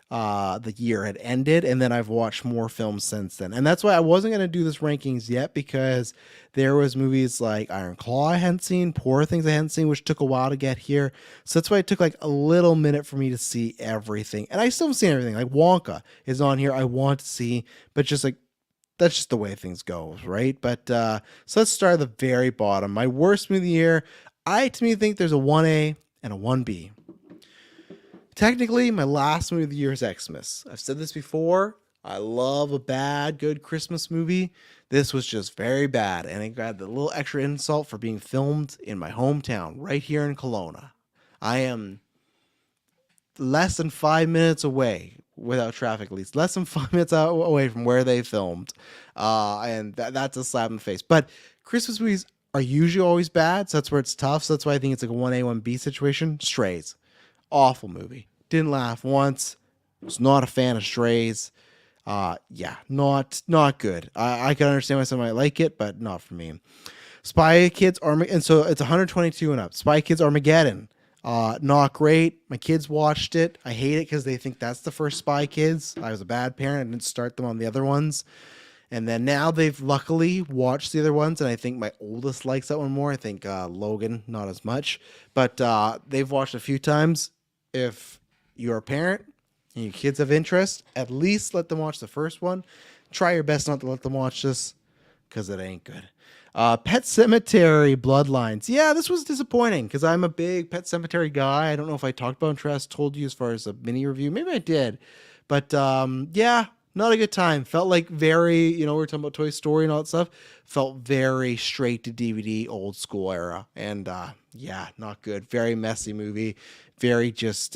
the year had ended, and then I've watched more films since then. And that's why I wasn't going to do this rankings yet, because there was movies like Iron Claw I hadn't seen, Poor Things I hadn't seen, which took a while to get here. So that's why it took like a little minute for me to see everything. And I still haven't seen everything. Like Wonka is on here. I want to see, but just like, that's just the way things go, right? But so let's start at the very bottom. My worst movie of the year, I think there's a 1A and a 1B. Technically, my last movie of the year is Xmas. I've said this before. I love a bad, good Christmas movie. This was just very bad, and it got the little extra insult for being filmed in my hometown, right here in Kelowna. I am less than 5 minutes away, without traffic at least, less than 5 minutes away from where they filmed. And that's a slap in the face. But Christmas movies are usually always bad, so that's where it's tough. So that's why I think it's like a 1A, 1B situation. Strays. Awful movie. Didn't laugh once. Was not a fan of Strays. Not good. I can understand why someone might like it, but not for me. Spy Kids Armageddon, and so it's 122 and up. Spy Kids Armageddon. Not great. My kids watched it. I hate it because they think that's the first Spy Kids. I was a bad parent. I didn't start them on the other ones. And then now they've luckily watched the other ones, and I think my oldest likes that one more. I think Logan, not as much. But they've watched a few times. If you're a parent and your kids have interest, at least let them watch the first one. Try your best not to let them watch this, because it ain't good. Pet Sematary Bloodlines. Yeah, this was disappointing because I'm a big Pet Sematary guy. I don't know if I talked about Interest, told you as far as a mini review. Maybe I did. But yeah, not a good time. Felt like very, we were talking about Toy Story and all that stuff. Felt very straight to DVD, old school era. And yeah, not good. Very messy movie. Very just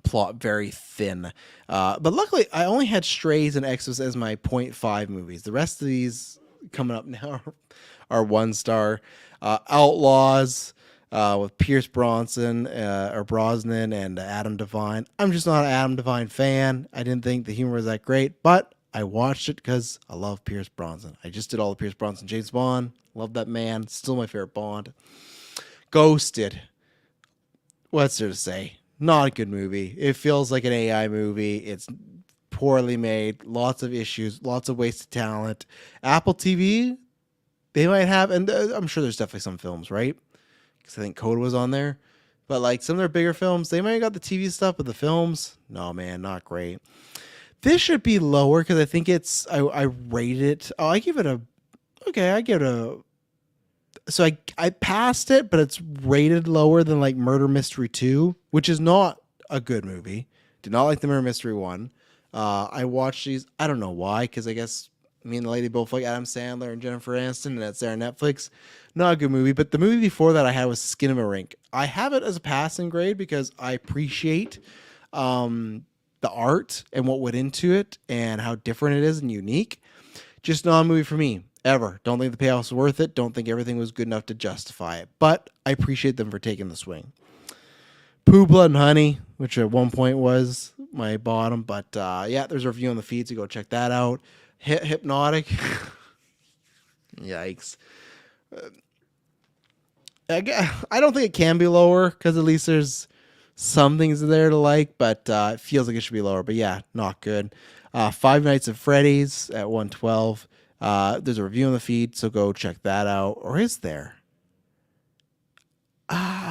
plot very thin. But luckily, I only had Strays and Xmas as my 0.5 movies. The rest of these coming up now are 1-star. Outlaws with Pierce Brosnan and Adam Devine. I'm just not an Adam Devine fan. I didn't think the humor was that great, but I watched it because I love Pierce Brosnan. I just did all the Pierce Brosnan James Bond. Love that man. Still my favorite Bond. Ghosted. What's there to say? Not a good movie. It feels like an AI movie. It's poorly made. Lots of issues. Lots of wasted talent. Apple TV, they might have, and I'm sure there's definitely some films, right? Because I think Cody was on there. But like some of their bigger films, they might have got the TV stuff, but the films, no, man, not great. This should be lower because I think I rate it. Oh, I give it a so I passed it, but it's rated lower than like Murder Mystery 2, which is not a good movie. Did not like the Murder Mystery 1. I watched these. I don't know why, because I guess me and the lady both like Adam Sandler and Jennifer Aniston, and that's there on Netflix. Not a good movie, but the movie before that I had was Skin of a Rink. I have it as a passing grade because I appreciate the art and what went into it and how different it is and unique. Just not a movie for me ever. Don't think the payoff was worth it. Don't think everything was good enough to justify it. But I appreciate them for taking the swing. Pooh, Blood, and Honey, which at one point was my bottom, but yeah, there's a review on the feed, so go check that out. Hypnotic, yikes. I don't think it can be lower because at least there's some things there to like, but it feels like it should be lower. But yeah, not good. Five Nights at Freddy's at 112. There's a review on the feed, so go check that out. Or is there?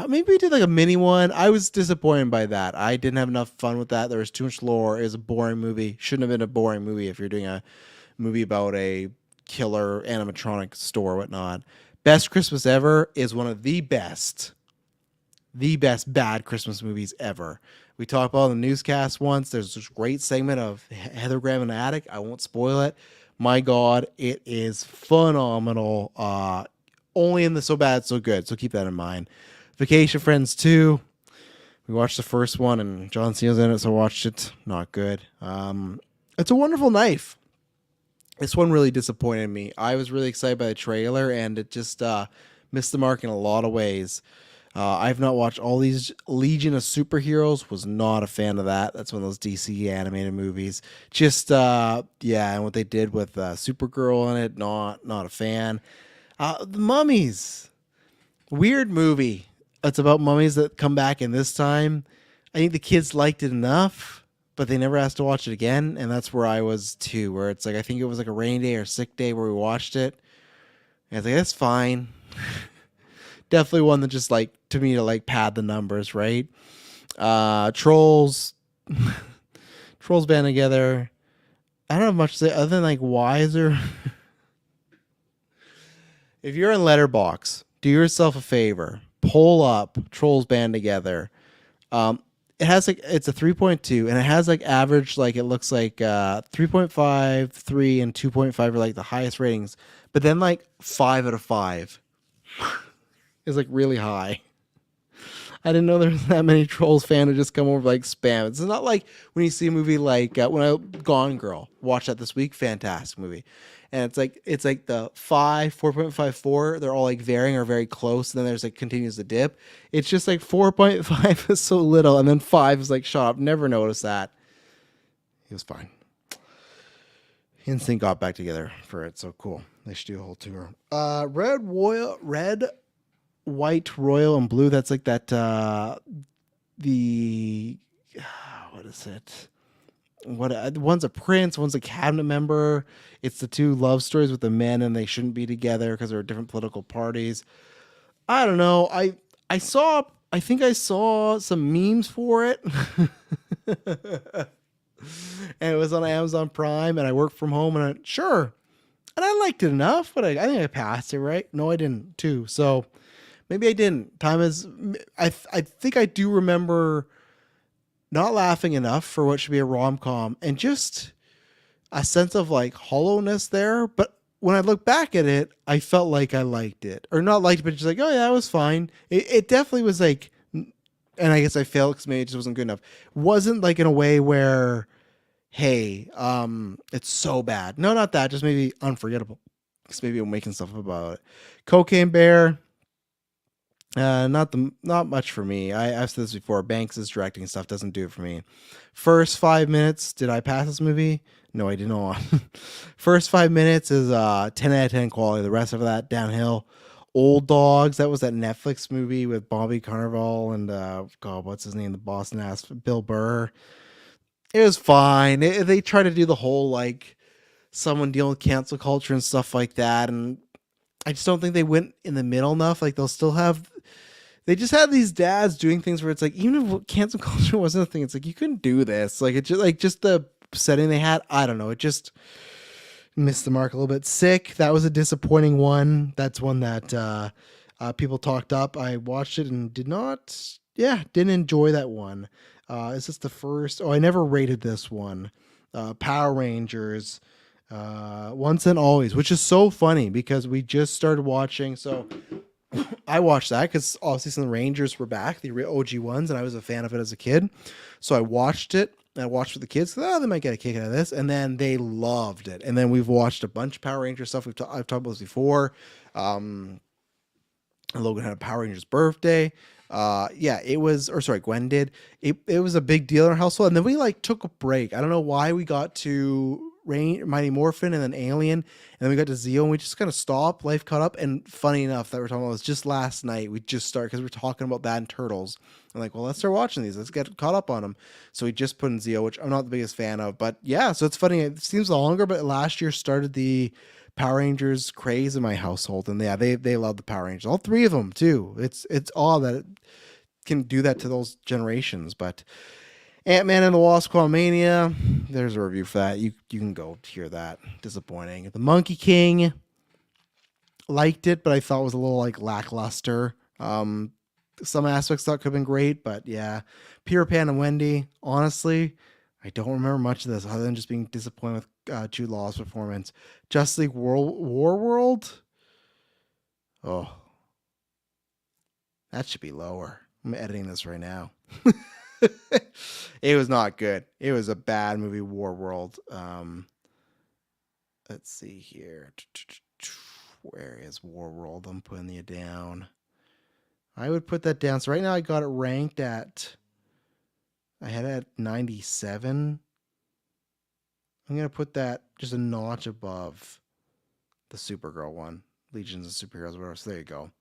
Maybe we did like a mini one. I was disappointed by that. I didn't have enough fun with that. There was too much lore. It was a boring movie. Shouldn't have been a boring movie if you're doing a movie about a killer animatronic store or whatnot. Best Christmas Ever is one of the best bad Christmas movies ever. We talked about it in the newscast once. There's this great segment of Heather Graham in the attic. I won't spoil it. My God, it is phenomenal. Only in the So Bad, So Good. So keep that in mind. Vacation Friends 2. We watched the first one and John Cena's in it, so I watched it. Not good. It's a Wonderful Knife. This one really disappointed me. I was really excited by the trailer, and it just missed the mark in a lot of ways. I've not watched all these Legion of Superheroes. Was not a fan of that. That's one of those DC animated movies. Just yeah, and what they did with Supergirl in it, not a fan. The Mummies, weird movie. It's about mummies that come back, and this time, I think the kids liked it enough, but they never asked to watch it again, and that's where I was too. Where it's like I think it was like a rainy day or sick day where we watched it, and I was like, that's fine. Definitely one that just like to me to like pad the numbers, right? Trolls, Trolls band together. I don't have much to say other than like wiser. If you're in Letterbox, do yourself a favor. Pull up Trolls Band Together. It has like it's a 3.2 and it has like average like it looks like 3.5, 3 and 2.5 are like the highest ratings. But then like 5 out of 5 is like really high. I didn't know there was that many Trolls fans who just come over like spam. It's not like when you see a movie like when I Gone Girl, watched that this week, fantastic movie. And it's like the 5, 4.54, they're all like varying or very close, and then there's like continues to dip. It's just like 4.5 is so little, and then 5 is like shot up. Never noticed that. He was fine. Instinct got back together for it, so cool. They should do a whole tour. Red, white, royal, and blue. That's like that. The what is it? One's a prince, one's a cabinet member. It's the two love stories with the men, and they shouldn't be together because they're different political parties. I don't know. I think I saw some memes for it. And it was on Amazon Prime, and I worked from home, and sure. And I liked it enough, but I think I passed it, right? No, I didn't too. So maybe I didn't. Time is I think I do remember not laughing enough for what should be a rom-com, and just a sense of like hollowness there. But when I look back at it, I felt like I liked it, or not liked it, but just like, oh yeah, it was fine. It definitely was like, and I guess I failed because maybe it just wasn't good enough. Wasn't like in a way where, hey, it's so bad. No, not that. Just maybe unforgettable. Because maybe I'm making stuff up about it. Cocaine Bear. Not much for me. I've said this before. Banks' directing stuff doesn't do it for me. First 5 minutes, did I pass this movie? No, I did not. First 5 minutes is 10 out of 10 quality. The rest of that downhill. Old Dogs, that was that Netflix movie with Bobby Cannavale and God, what's his name? The Boston ass Bill Burr. It was fine. They try to do the whole like someone dealing with cancel culture and stuff like that, and I just don't think they went in the middle enough. Like they just had these dads doing things where it's like, even if cancel culture wasn't a thing, it's like you couldn't do this. Like it just the setting they had. I don't know. It just missed the mark a little bit. Sick. That was a disappointing one. That's one that people talked up. I watched it and didn't enjoy that one. Is this the first? Oh, I never rated this one. Power Rangers, Once and Always, which is so funny because we just started watching. So I watched that because obviously some of the Rangers were back, the OG ones, and I was a fan of it as a kid. So I watched it. And I watched with the kids. Oh, they might get a kick out of this, and then they loved it. And then we've watched a bunch of Power Ranger stuff. I've talked about this before. Logan had a Power Rangers birthday. Yeah, it was, or sorry, Gwen did. It was a big deal in our household, and then we like took a break. I don't know why we got to Mighty Morphin and then Alien, and then we got to Zeo, and we just kind of stopped. Life caught up, and funny enough that we're talking about this just last night. We just started because we're talking about that and Turtles. I'm like, well, let's start watching these. Let's get caught up on them. So we just put in Zeo, which I'm not the biggest fan of, but yeah. So it's funny. It seems longer, but last year started the Power Rangers craze in my household, and yeah, they love the Power Rangers. All three of them too. It's odd that it can do that to those generations. But Ant-Man and the Wasp: Quantumania, there's a review for that. You can go hear that. Disappointing. The Monkey King, liked it, but I thought it was a little like lackluster. Some aspects thought could have been great, but yeah. Peter Pan and Wendy, honestly, I don't remember much of this other than just being disappointed with Jude Law's performance. Justice League War World? Oh. That should be lower. I'm editing this right now. It was not good. It was a bad movie, War World. Let's see here. Where is War World? I'm putting you down. I would put that down. So right now I got it ranked at, I had it at 97. I'm going to put that just a notch above the Supergirl one. Legions of Superheroes, whatever. So there you go.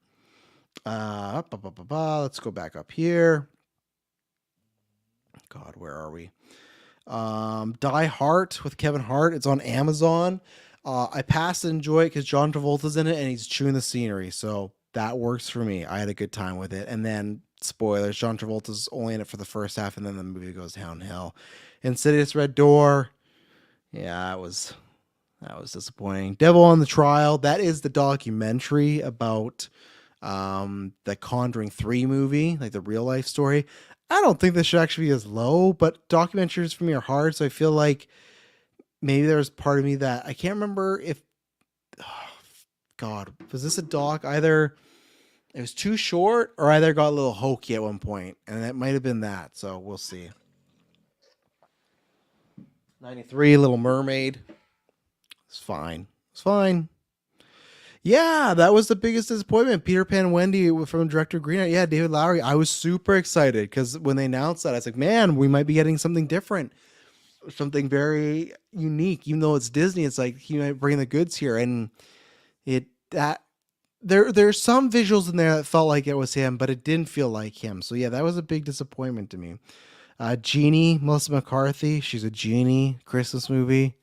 Let's go back up here. God, where are we? Die Hard with Kevin Hart. It's on Amazon. I passed and enjoy it because John Travolta's in it and he's chewing the scenery. So that works for me. I had a good time with it. And then, spoilers, John Travolta's only in it for the first half, and then the movie goes downhill. Insidious Red Door. Yeah, that was disappointing. Devil on the Trial. That is the documentary about the Conjuring 3 movie, like the real life story. I don't think this should actually be as low, but documentaries for me are hard, so I feel like maybe there's part of me that I can't remember if, oh, God, was this a doc? Either it was too short or either got a little hokey at one point, and it might have been that, so we'll see. 93, Little Mermaid. It's fine. It's fine. Yeah, that was the biggest disappointment. Peter Pan and Wendy from director Green Knight. Yeah, David Lowery. I was super excited because when they announced that, I was like, man, we might be getting something different, something very unique. Even though it's Disney, it's like he might bring the goods here, and there's some visuals in there that felt like it was him, but it didn't feel like him. So yeah, that was a big disappointment to me. Genie, Melissa McCarthy. She's a genie. Christmas movie.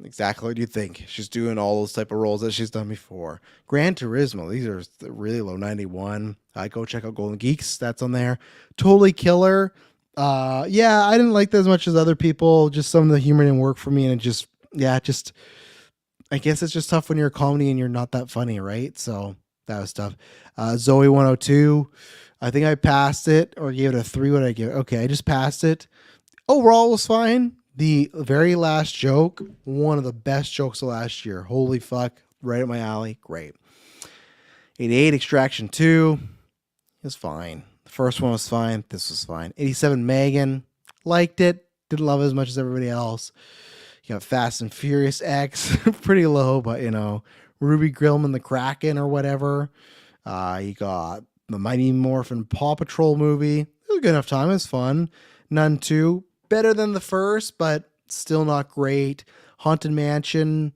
Exactly what you think. She's doing all those type of roles that she's done before. Gran Turismo, these are really low, 91. Go check out Golden Geeks. That's on there. Totally Killer. Yeah, I didn't like that as much as other people. Just some of the humor didn't work for me, and I guess it's just tough when you're a comedy and you're not that funny, right? So that was tough. Zoe 102. I think I passed it or gave it a 3. What did I give it? Okay, I just passed it. Overall, it was fine. The very last joke, one of the best jokes of last year. Holy fuck. Right up my alley. Great. 88, Extraction 2. It was fine. The first one was fine. This was fine. 87, Megan. Liked it. Didn't love it as much as everybody else. You got Fast and Furious X. Pretty low, but you know. Ruby Grillman, the Kraken or whatever. You got the Mighty Morphin Paw Patrol movie. It was a good enough time. It was fun. None 2. Better than the first, but still not great. Haunted Mansion.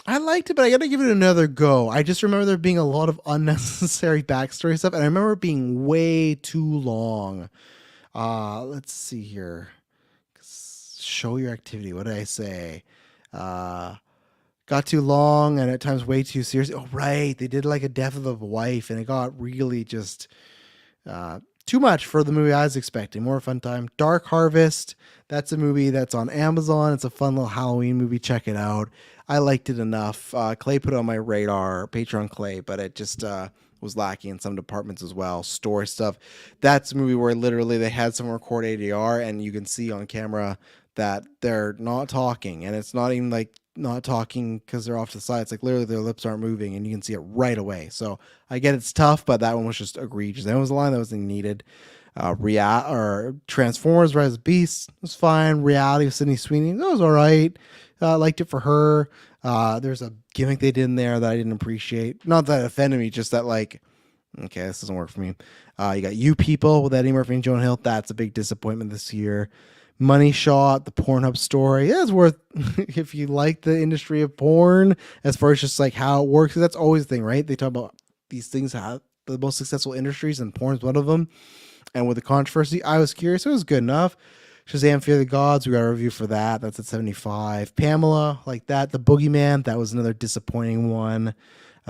I liked it, but I got to give it another go. I just remember there being a lot of unnecessary backstory stuff, and I remember it being way too long. Let's see here. Show your activity. What did I say? Got too long and at times way too serious. Oh, right. They did like a death of a wife, and it got really just too much for the movie I was expecting. More fun time. Dark Harvest. That's a movie that's on Amazon. It's a fun little Halloween movie. Check it out. I liked it enough. Clay put it on my radar, Patreon Clay, but it just was was lacking in some departments as well. Story stuff. That's a movie where literally they had someone record ADR and you can see on camera that they're not talking, and it's not even like not talking because they're off to the side. It's like literally their lips aren't moving and you can see it right away. So I get it's tough, but that one was just egregious. That was a line that wasn't needed. Transformers Rise of Beasts was fine. Reality of Sydney Sweeney, that was all right. Liked it for her. There's a gimmick they did in there that I didn't appreciate. Not that it offended me, just that like, okay, this doesn't work for me. You got You People with Eddie Murphy and Jonah Hill. That's a big disappointment this year. Money Shot, the Pornhub story. Yeah, it's worth if you like the industry of porn, as far as just like how it works. That's always the thing, right? They talk about these things, how the most successful industries, and porn is one of them. And with the controversy, I was curious. It was good enough. Shazam! Fear the Gods. We got a review for that. That's at 75. Pamela, like that. The Boogeyman. That was another disappointing one.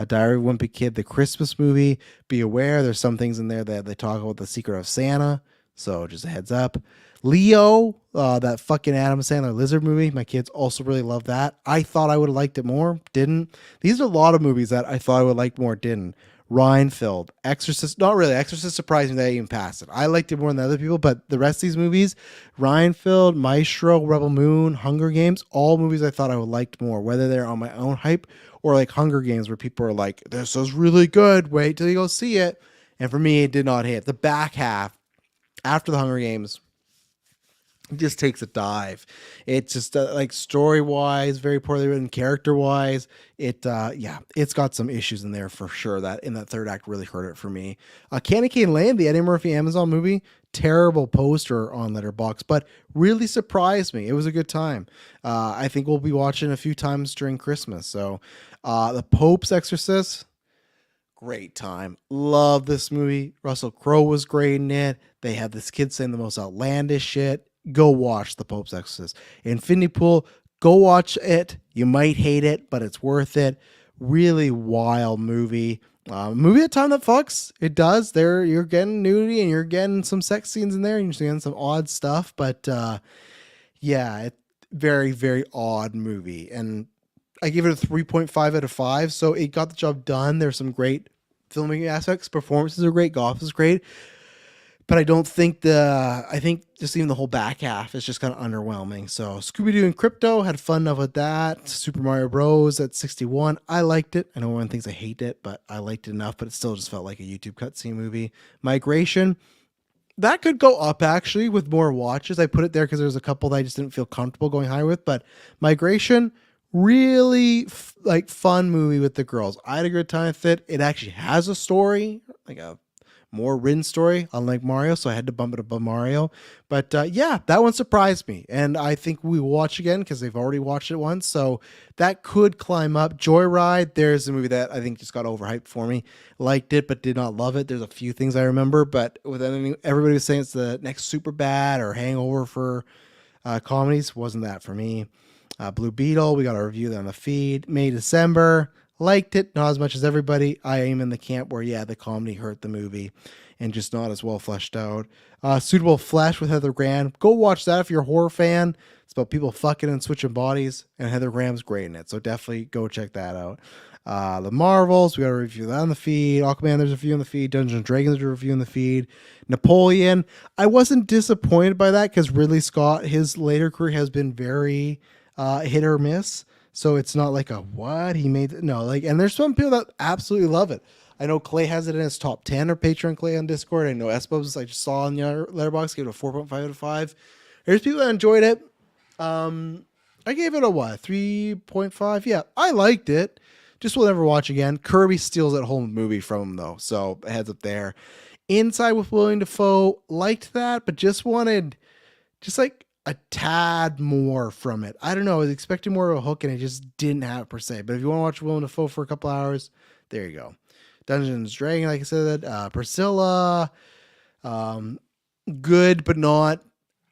Diary of a Wimpy Kid, the Christmas movie. Be aware, there's some things in there that they talk about the secret of Santa. So just a heads up. Leo, that fucking Adam Sandler lizard movie. My kids also really love that. I thought I would have liked it more. Didn't. These are a lot of movies that I thought I would like more. Didn't. Reinfeld, Exorcist, not really. Exorcist surprised me that I even passed it. I liked it more than other people, but the rest of these movies, Reinfeld, Maestro, Rebel Moon, Hunger Games, all movies I thought I would liked more, whether they're on my own hype or like Hunger Games where people are like, this is really good, wait till you go see it. And for me, it did not hit. The back half, after the Hunger Games, it just takes a dive. It's just like story wise, very poorly written, character wise. It's got some issues in there for sure. That in that third act really hurt it for me. Candy Cane Lane, the Eddie Murphy Amazon movie, terrible poster on Letterboxd, but really surprised me. It was a good time. I think we'll be watching a few times during Christmas. So, The Pope's Exorcist. Great time. Love this movie. Russell Crowe was great in it. They had this kid saying the most outlandish shit. Go watch The Pope's Exorcist. Infinity Pool, go watch it. You might hate it, but it's worth it. Really wild movie. Movie at time that fucks. It does. You're getting nudity and you're getting some sex scenes in there and you're getting some odd stuff. But it's very, very odd movie. And I give it a 3.5 out of 5. So it got the job done. There's some great filming aspects. Performances are great. Golf is great. But I don't think I think just even the whole back half is just kind of underwhelming. So Scooby-Doo and Crypto, had fun enough with that. Super Mario Bros. At 61. I liked it. I know everyone thinks I hate it, but I liked it enough, but it still just felt like a YouTube cutscene movie. Migration, that could go up actually with more watches. I put it there because there's a couple that I just didn't feel comfortable going high with, but Migration, really fun movie with the girls. I had a good time with it. It actually has a story, like a more written story, unlike Mario, so I had to bump it above Mario. But that one surprised me, and I think we will watch again because they've already watched it once, so that could climb up. Joyride, there's a movie that I think just got overhyped for me. Liked it, but did not love it. There's a few things I remember, but with everybody was saying it's the next Superbad or Hangover for comedies. Wasn't that for me. Blue Beetle, we got a review there on the feed. May, December. Liked it, not as much as everybody. I am in the camp where, the comedy hurt the movie and just not as well fleshed out. Suitable Flesh with Heather Graham. Go watch that if you're a horror fan. It's about people fucking and switching bodies, and Heather Graham's great in it, so definitely go check that out. The Marvels, we got a review that on the feed. Aquaman, there's a review on the feed. Dungeons & Dragons, there's a review on the feed. Napoleon, I wasn't disappointed by that because Ridley Scott, his later career has been very hit or miss. So it's not like and there's some people that absolutely love it. I know Clay has it in his top 10 or Patreon Clay on Discord. I know Espos, I just saw on your Letterboxd, gave it a 4.5 out of 5. There's people that enjoyed it. I gave it a 3.5. Yeah, I liked it. Just will never watch again. Kirby steals that whole movie from him though, so heads up there. Inside with William Dafoe, liked that, but just wanted a tad more from it. I don't know. I was expecting more of a hook and I just didn't have it per se. But if you want to watch Willem Dafoe for a couple hours, there you go. Dungeons & Dragons, like I said, Priscilla, good, but not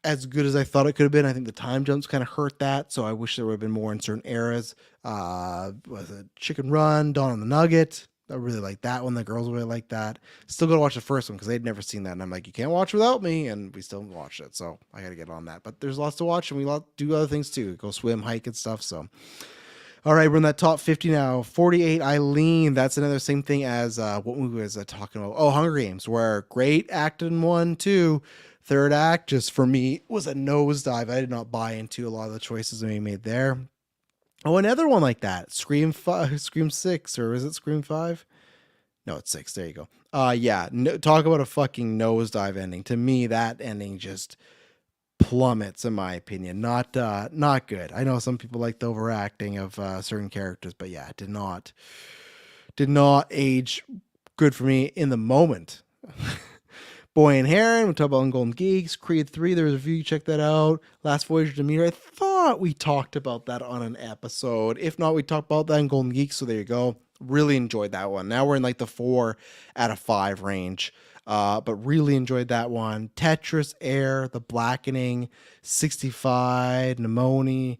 as good as I thought it could have been. I think the time jumps kind of hurt that. So I wish there would have been more in certain eras. Was it Chicken Run, Dawn on the Nugget? I really like that one. The girls really like that. Still got to watch the first one because they'd never seen that. And I'm like, you can't watch without me. And we still watched it. So I got to get on that. But there's lots to watch and we do other things too. Go swim, hike and stuff. So All right, we're in that top 50 now. 48, Eileen. That's another same thing as what movie was I talking about? Oh, Hunger Games, where great acting one, two. Third act, just for me, was a nosedive. I did not buy into a lot of the choices that we made there. Oh, another one like that. Scream 5, Scream 6, or is it Scream 5? No, it's 6. There you go. Yeah, no, talk about a fucking nosedive ending. To me, that ending just plummets in my opinion. Not good. I know some people like the overacting of certain characters, but yeah, it did not age good for me in the moment. Boy and Heron, we talked about on Golden Geeks. Creed 3, there was a review, check that out. Last Voyage of Demeter, I thought we talked about that on an episode. If not, we talked about that in Golden Geeks, so there you go. Really enjoyed that one. Now we're in like the 4 out of 5 range. But really enjoyed that one. Tetris, Air, The Blackening, 65, Pneumonia,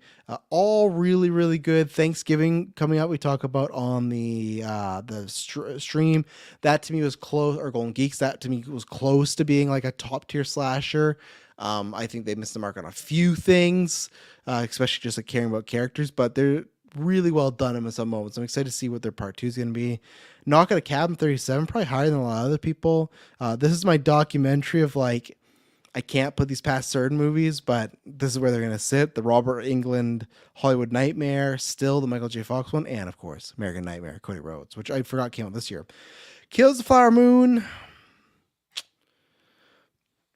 all really, really good. Thanksgiving coming up, we talk about on the stream. That to me was close, or Golden Geeks, that to me was close to being like a top tier slasher. I think they missed the mark on a few things, especially just like caring about characters, but they're really well done in some moments. I'm excited to see what their part 2 is going to be. Knock at a Cabin 37, probably higher than a lot of other people. This is my documentary of like, I can't put these past certain movies, but this is where they're going to sit. The Robert Englund Hollywood Nightmare, still the Michael J. Fox one, and of course, American Nightmare, Cody Rhodes, which I forgot came out this year. Kills the Flower Moon.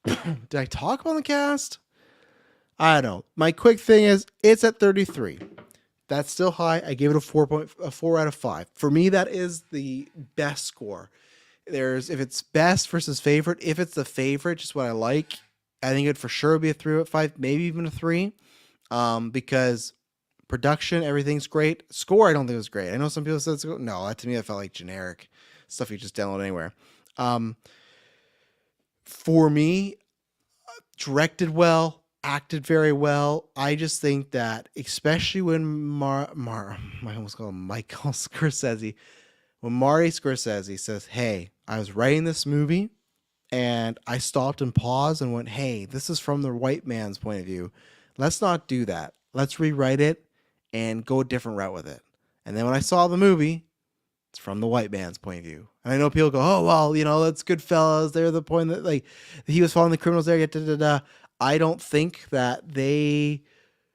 Did I talk about the cast? I don't know. My quick thing is, it's at 33. That's still high. I gave it a 4 out of 5. For me, that is the best score. If it's best versus favorite, if it's the favorite, just what I like, I think it'd for sure be a 3 out of 5, maybe even a 3. Because production, everything's great. Score, I don't think it was great. I know some people said no, that to me, that felt like generic stuff you just download anywhere. For me, directed well, acted very well. I just think that, especially when I almost call him Michael Scorsese, when Mari Scorsese says, "Hey, I was writing this movie, and I stopped and paused and went, hey, this is from the white man's point of view. Let's not do that. Let's rewrite it and go a different route with it." And then when I saw the movie, it's from the white man's point of view. And I know people go, "Oh, well, that's Goodfellas. They're the point that like he was following the criminals there." I don't think that they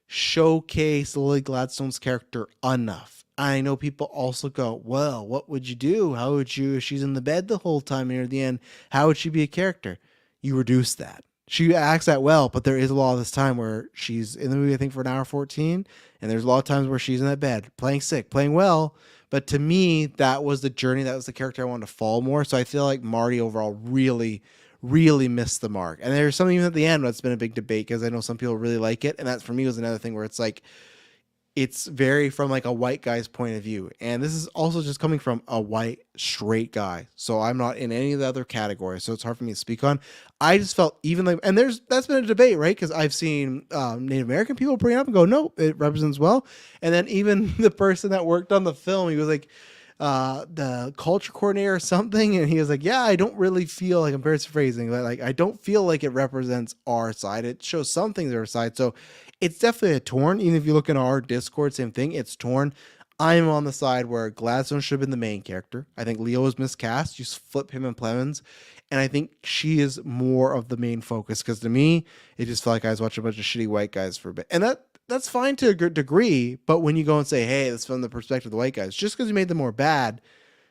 showcase Lily Gladstone's character enough. I know people also go, "Well, what would you do? How would you, if she's in the bed the whole time near the end, how would she be a character?" You reduce that. She acts that well, but there is a lot of this time where she's in the movie, I think, for an hour 14, and there's a lot of times where she's in that bed, playing sick, playing well. But to me, that was the journey. That was the character I wanted to follow more. So I feel like Marty overall really, really missed the mark. And there's something even at the end that's been a big debate, because I know some people really like it. And that for me was another thing where it's like, it's very from like a white guy's point of view. And this is also just coming from a white straight guy. So I'm not in any of the other categories. So it's hard for me to speak on. I just felt even like, and that's been a debate, right? Because I've seen Native American people bring it up and go, no, it represents well. And then even the person that worked on the film, he was like, the culture coordinator or something, and he was like, yeah, I don't really feel like, I'm paraphrasing, but like I don't feel like it represents our side. It shows some things our side. So it's definitely a torn. Even if you look in our Discord, same thing, it's torn. I'm on the side where Gladstone should have been the main character. I think Leo is miscast. You flip him and Plemons, and I think she is more of the main focus, because to me it just felt like I was watching a bunch of shitty white guys for a bit. And that's fine to a degree, but when you go and say, hey, that's from the perspective of the white guys, just because you made them more bad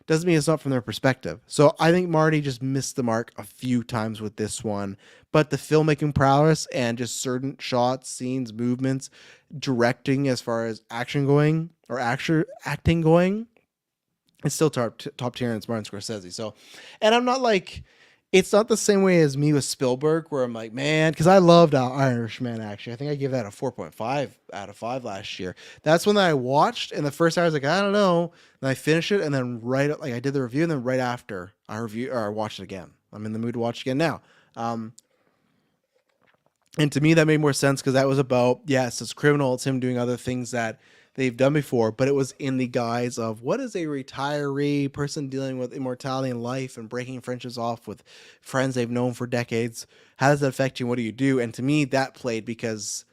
doesn't mean it's not from their perspective. So I think Marty just missed the mark a few times with this one, but the filmmaking prowess and just certain shots, scenes, movements, directing as far as action going or acting going, it's still top tier, and it's Martin Scorsese. So, and I'm not like, it's not the same way as me with Spielberg, where I'm like, man, because I loved Irishman, actually. I think I gave that a 4.5 out of 5 last year. That's when I watched, and the first hour I was like, I don't know. And I finished it, and then I did the review, and then right after I watched it again. I'm in the mood to watch it again now. And to me, that made more sense, because that was about, yes, it's criminal. It's him doing other things that they've done before, but it was in the guise of, what is a retiree person dealing with immortality in life and breaking friendships off with friends they've known for decades? How does that affect you? What do you do? And to me, that played, because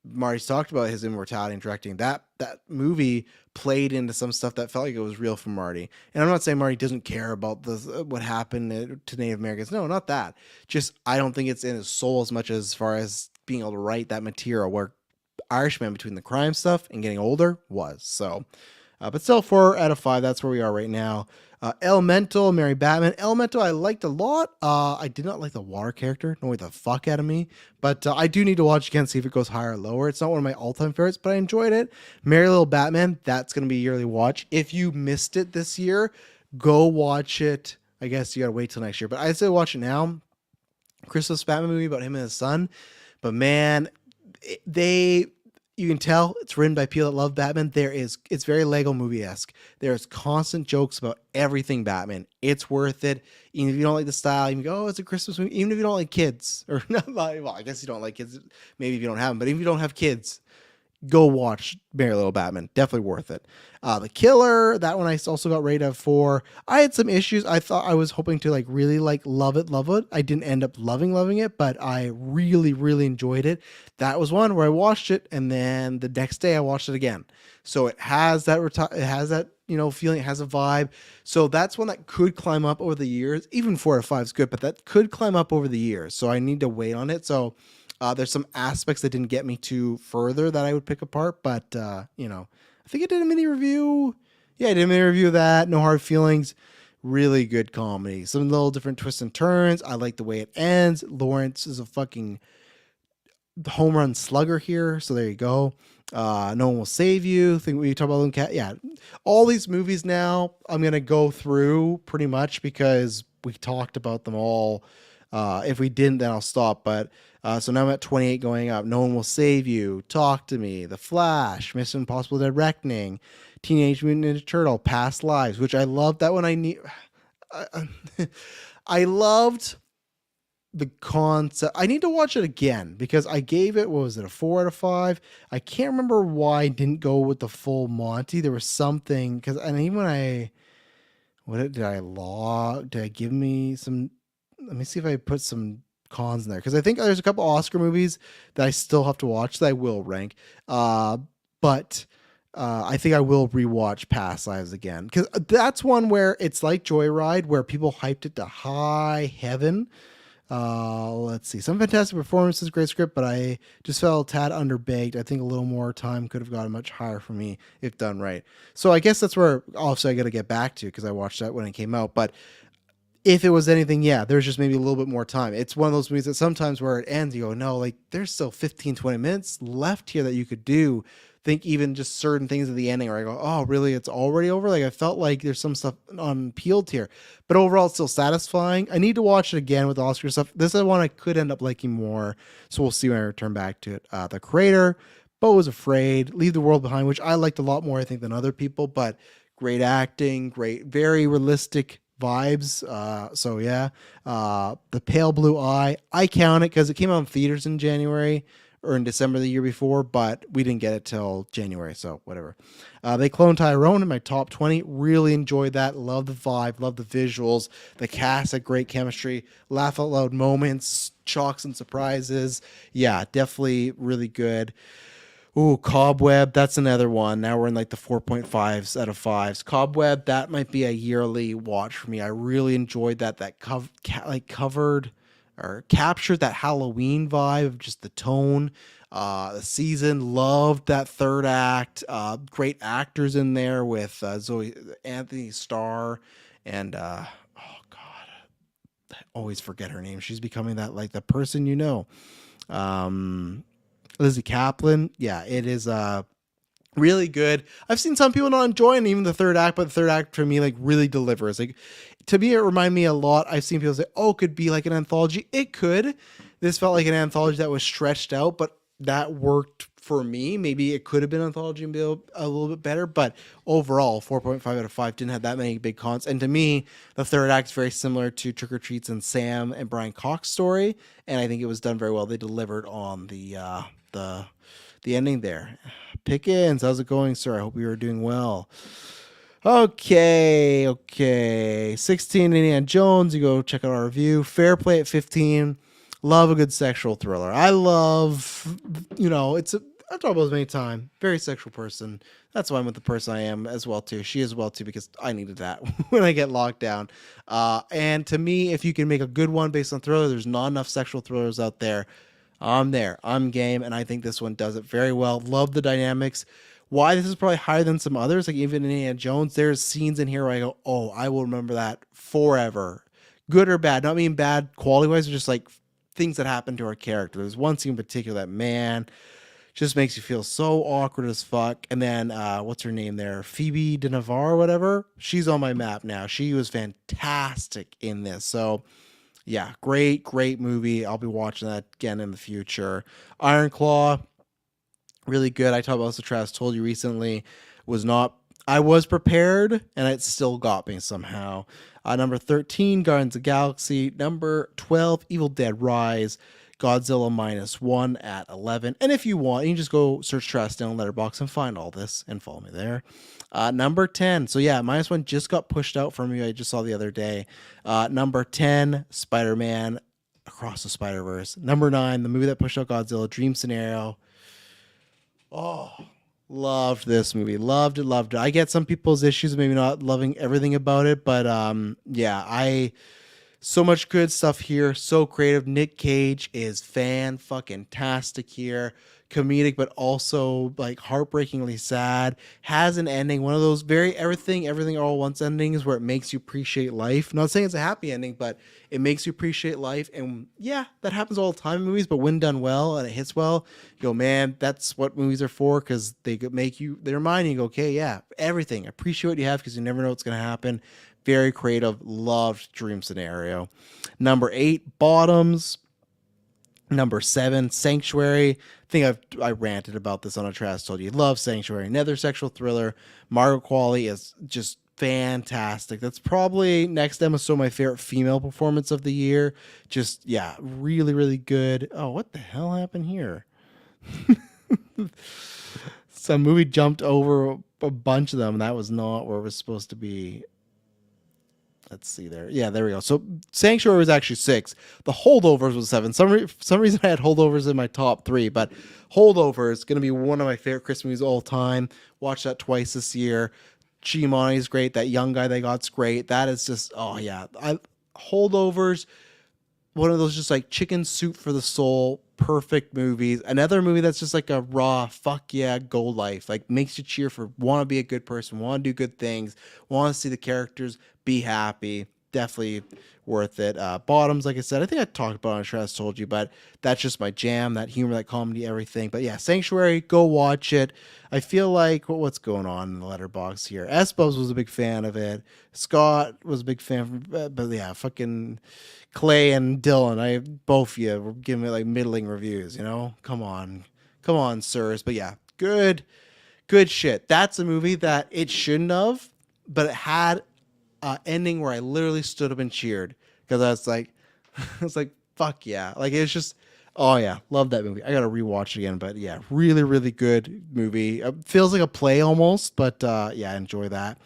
Marty's talked about his immortality and directing. That movie played into some stuff that felt like it was real for Marty. And I'm not saying Marty doesn't care about what happened to Native Americans. No, not that. Just I don't think it's in his soul as much as far as being able to write that material where Irishman, between the crime stuff and getting older, was. So, but still 4 out of 5. That's where we are right now. Elemental, Mary Batman. Elemental, I liked a lot. I did not like the water character. Annoyed the fuck out of me. But I do need to watch again, see if it goes higher or lower. It's not one of my all-time favorites, but I enjoyed it. Merry Little Batman, that's going to be a yearly watch. If you missed it this year, go watch it. I guess you got to wait till next year. But I'd say watch it now. Christmas Batman movie about him and his son. But man, you can tell it's written by people that love Batman. It's very Lego movie-esque. There's constant jokes about everything Batman. It's worth it. Even if you don't like the style, you can go, oh, it's a Christmas movie. Even if you don't like kids, or not, well, I guess you don't like kids. Maybe if you don't have them, but if you don't have kids, go watch Merry Little Batman. Definitely worth it. The Killer, that one I also got rated at 4. I had some issues. I thought I was hoping to really love it. I didn't end up loving it, but I really, really enjoyed it. That was one where I watched it, and then the next day I watched it again. So it has that feeling, it has a vibe. So that's one that could climb up over the years. Even 4 out of 5 is good, but that could climb up over the years. So I need to wait on it. So there's some aspects that didn't get me to further that I would pick apart, but I think I did a mini review. Yeah, I did a mini review of that. No hard feelings. Really good comedy. Some little different twists and turns. I like the way it ends. Lawrence is a fucking home run slugger here. So there you go. No One Will Save You. Think we talk about Cat. Yeah, all these movies now I'm gonna go through pretty much because we talked about them all. If we didn't, then I'll stop. But so now I'm at 28 going up. No One Will Save You, Talk to Me, The Flash, Mission Impossible Dead Reckoning, Teenage Mutant Ninja Turtle, Past Lives, which I loved. That one I loved the concept. I need to watch it again because I gave it, what was it, a 4 out of 5? I can't remember why I didn't go with the full Monty. There was something, because, and even when did I give me some, let me see if I put some cons in there, because I think there's a couple Oscar movies that I still have to watch that I will rank. But I think I will rewatch Past Lives again, because that's one where it's like Joyride, where people hyped it to high heaven. Let's see. Some fantastic performances, great script, but I just felt a tad underbaked. I think a little more time could have gotten much higher for me if done right. So I guess that's where also I got to get back to, because I watched that when it came out. But if it was anything, yeah, there's just maybe a little bit more time. It's one of those movies that sometimes where it ends, you go, no, there's still 15, 20 minutes left here that you could do. Think even just certain things at the ending where I go, oh, really? It's already over? I felt like there's some stuff unpeeled here. But overall, it's still satisfying. I need to watch it again with the Oscar stuff. This is one I could end up liking more. So we'll see when I return back to it. The Creator, Beau Was Afraid, Leave the World Behind, which I liked a lot more, I think, than other people. But great acting, great, very realistic vibes. So yeah, The Pale Blue Eye, I count it because it came out in theaters in January or in December the year before, but we didn't get it till January, so whatever. They Cloned Tyrone in my top 20. Really enjoyed that. Love the vibe, love the visuals. The cast had great chemistry, laugh out loud moments, shocks and surprises. Yeah, definitely really good. Ooh, Cobweb, that's another one. Now we're in the 4.5s out of 5s. Cobweb, that might be a yearly watch for me. I really enjoyed that. That covered or captured that Halloween vibe of just the tone. The season, loved that third act. Great actors in there with Anthony Starr and oh god, I always forget her name. She's becoming that the person Lizzie Kaplan. Yeah, it is really good. I've seen some people not enjoying even the third act, but the third act for me really delivers. To me, it reminded me a lot. I've seen people say, oh, it could be like an anthology. It could. This felt like an anthology that was stretched out, but that worked for me. Maybe it could have been an anthology and be a little bit better, but overall, 4.5 out of 5 didn't have that many big cons. And to me, the third act is very similar to Trick or Treats and Sam and Brian Cox's story, and I think it was done very well. They delivered on the ending there. Pickens, how's it going, sir? I hope you are doing well. Okay. 16, Indiana Jones. You go check out our review. Fair Play at 15. Love a good sexual thriller. I love, I've talked about this many times. Very sexual person. That's why I'm with the person I am as well too. She is well too because I needed that when I get locked down. And to me, if you can make a good one based on thriller, there's not enough sexual thrillers out there. I'm there. I'm game, and I think this one does it very well. Love the dynamics. Why this is probably higher than some others, like even in Indiana Jones, there's scenes in here where I go, oh, I will remember that forever. Good or bad. Not mean bad quality wise, but just like things that happen to our character. There's one scene in particular that, man, just makes you feel so awkward as fuck. And then what's her name there? Phoebe de Navarre or whatever. She's on my map now. She was fantastic in this. So yeah, great movie. I'll be watching that again in the future. Iron Claw, really good. I talked about the Travis told you recently. Was not I was prepared and it still got me somehow. Number 13, Guardians of the Galaxy. Number 12, Evil Dead Rise. Godzilla -1 at 11. And if you want, you can just go search Travis down Letterboxd and find all this and follow me there. Number 10. So yeah, -1 just got pushed out for me. I just saw the other day. Number 10, Spider-Man Across the Spider-Verse. Number 9, the movie that pushed out Godzilla, Dream Scenario. Oh, loved this movie. Loved it. I get some people's issues, maybe not loving everything about it, but yeah, so much good stuff here. So creative. Nick Cage is fan-fucking-tastic here. Comedic, but also like heartbreakingly sad. Has an ending. One of those very everything all at once endings where it makes you appreciate life. Not saying it's a happy ending, but it makes you appreciate life. And yeah, that happens all the time in movies, but when done well and it hits well, you go, man, that's what movies are for, because they make you, they remind you, okay, yeah, everything. Appreciate what you have because you never know what's going to happen. Very creative. Loved Dream Scenario. Number 8, Bottoms. Number 7, Sanctuary. I think I ranted about this on a Trash Told You. Love Sanctuary. Another sexual thriller. Margot Qualley is just fantastic. That's probably next Emma Stone my favorite female performance of the year. Just, yeah, really good. Oh, what the hell happened here? Some movie jumped over a bunch of them. That was not where it was supposed to be. Let's see there. Yeah, there we go. So Sanctuary was actually 6. The Holdovers was 7. Some reason I had Holdovers in my top 3, but Holdovers is going to be one of my favorite Christmas movies of all time. Watched that twice this year. Giamatti is great. That young guy they got's great. That is just, oh yeah. Holdovers, one of those just like chicken soup for the soul, perfect movies. Another movie that's just like a raw, fuck yeah, go life. Like makes you cheer for, want to be a good person, want to do good things, want to see the characters be happy. Definitely worth it. Bottoms, like I said, I think I talked about it on Trash Told You, but that's just my jam. That humor, that comedy, everything. But yeah, Sanctuary, go watch it. I feel like what's going on in the letterbox here. S-Bubs was a big fan of it. Scott was a big fan, but yeah, fucking Clay and Dylan, both of you were giving me like middling reviews. You know, come on, sirs. But yeah, good shit. That's a movie that it shouldn't have, but it had ending where I literally stood up and cheered because I was like, fuck yeah. Like, it's just, oh yeah, love that movie. I got to rewatch it again, but yeah, really good movie. Feels like a play almost, but yeah, enjoy that.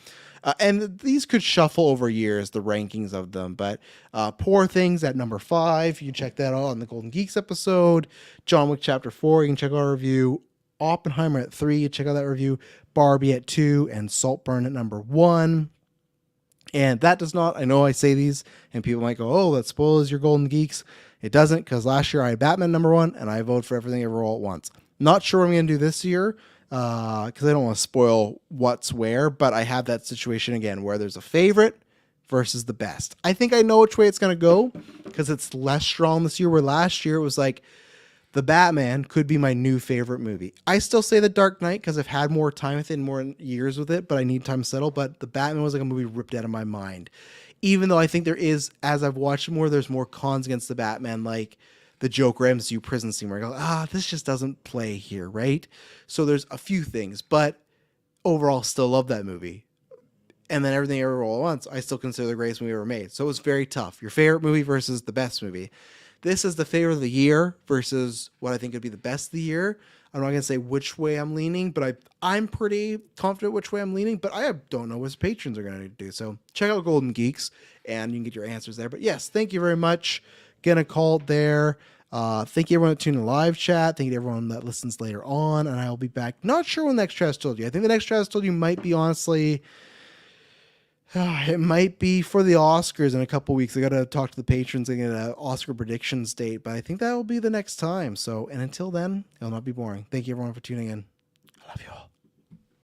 And these could shuffle over years, the rankings of them, but Poor Things at number 5. You can check that out on the Golden Geeks episode. John Wick Chapter 4, you can check out our review. Oppenheimer at 3, check out that review. Barbie at 2, and Saltburn at number 1. And that does not, I know I say these and people might go, oh, that spoils your Golden Geeks. It doesn't, because last year I had Batman number 1 and I voted for Everything Everywhere All at Once. Not sure what I'm going to do this year because I don't want to spoil what's where, but I have that situation again where there's a favorite versus the best. I think I know which way it's going to go because it's less strong this year, where last year it was like, The Batman could be my new favorite movie. I still say The Dark Knight because I've had more time with it and more years with it, but I need time to settle. But The Batman was like a movie ripped out of my mind. Even though I think there is, as I've watched more, there's more cons against The Batman, like the Joker MCU prison scene where I go, this just doesn't play here, right? So there's a few things, but overall still love that movie. And then Everything Everywhere All at Once, I still consider the greatest movie ever made. So it was very tough. Your favorite movie versus the best movie. This is the favorite of the year versus what I think would be the best of the year. I'm not going to say which way I'm leaning, but I'm pretty confident which way I'm leaning, but I don't know what patrons are going to do. So check out Golden Geeks and you can get your answers there. But yes, thank you very much. Going to call it there. Thank you everyone that tuned in the live chat. Thank you to everyone that listens later on. And I will be back. Not sure when the next Travis told you. I think the next Travis told you might be honestly. It might be for the Oscars in a couple weeks. I got to talk to the patrons and get an Oscar predictions date, but I think that will be the next time. So, and until then, it'll not be boring. Thank you everyone for tuning in.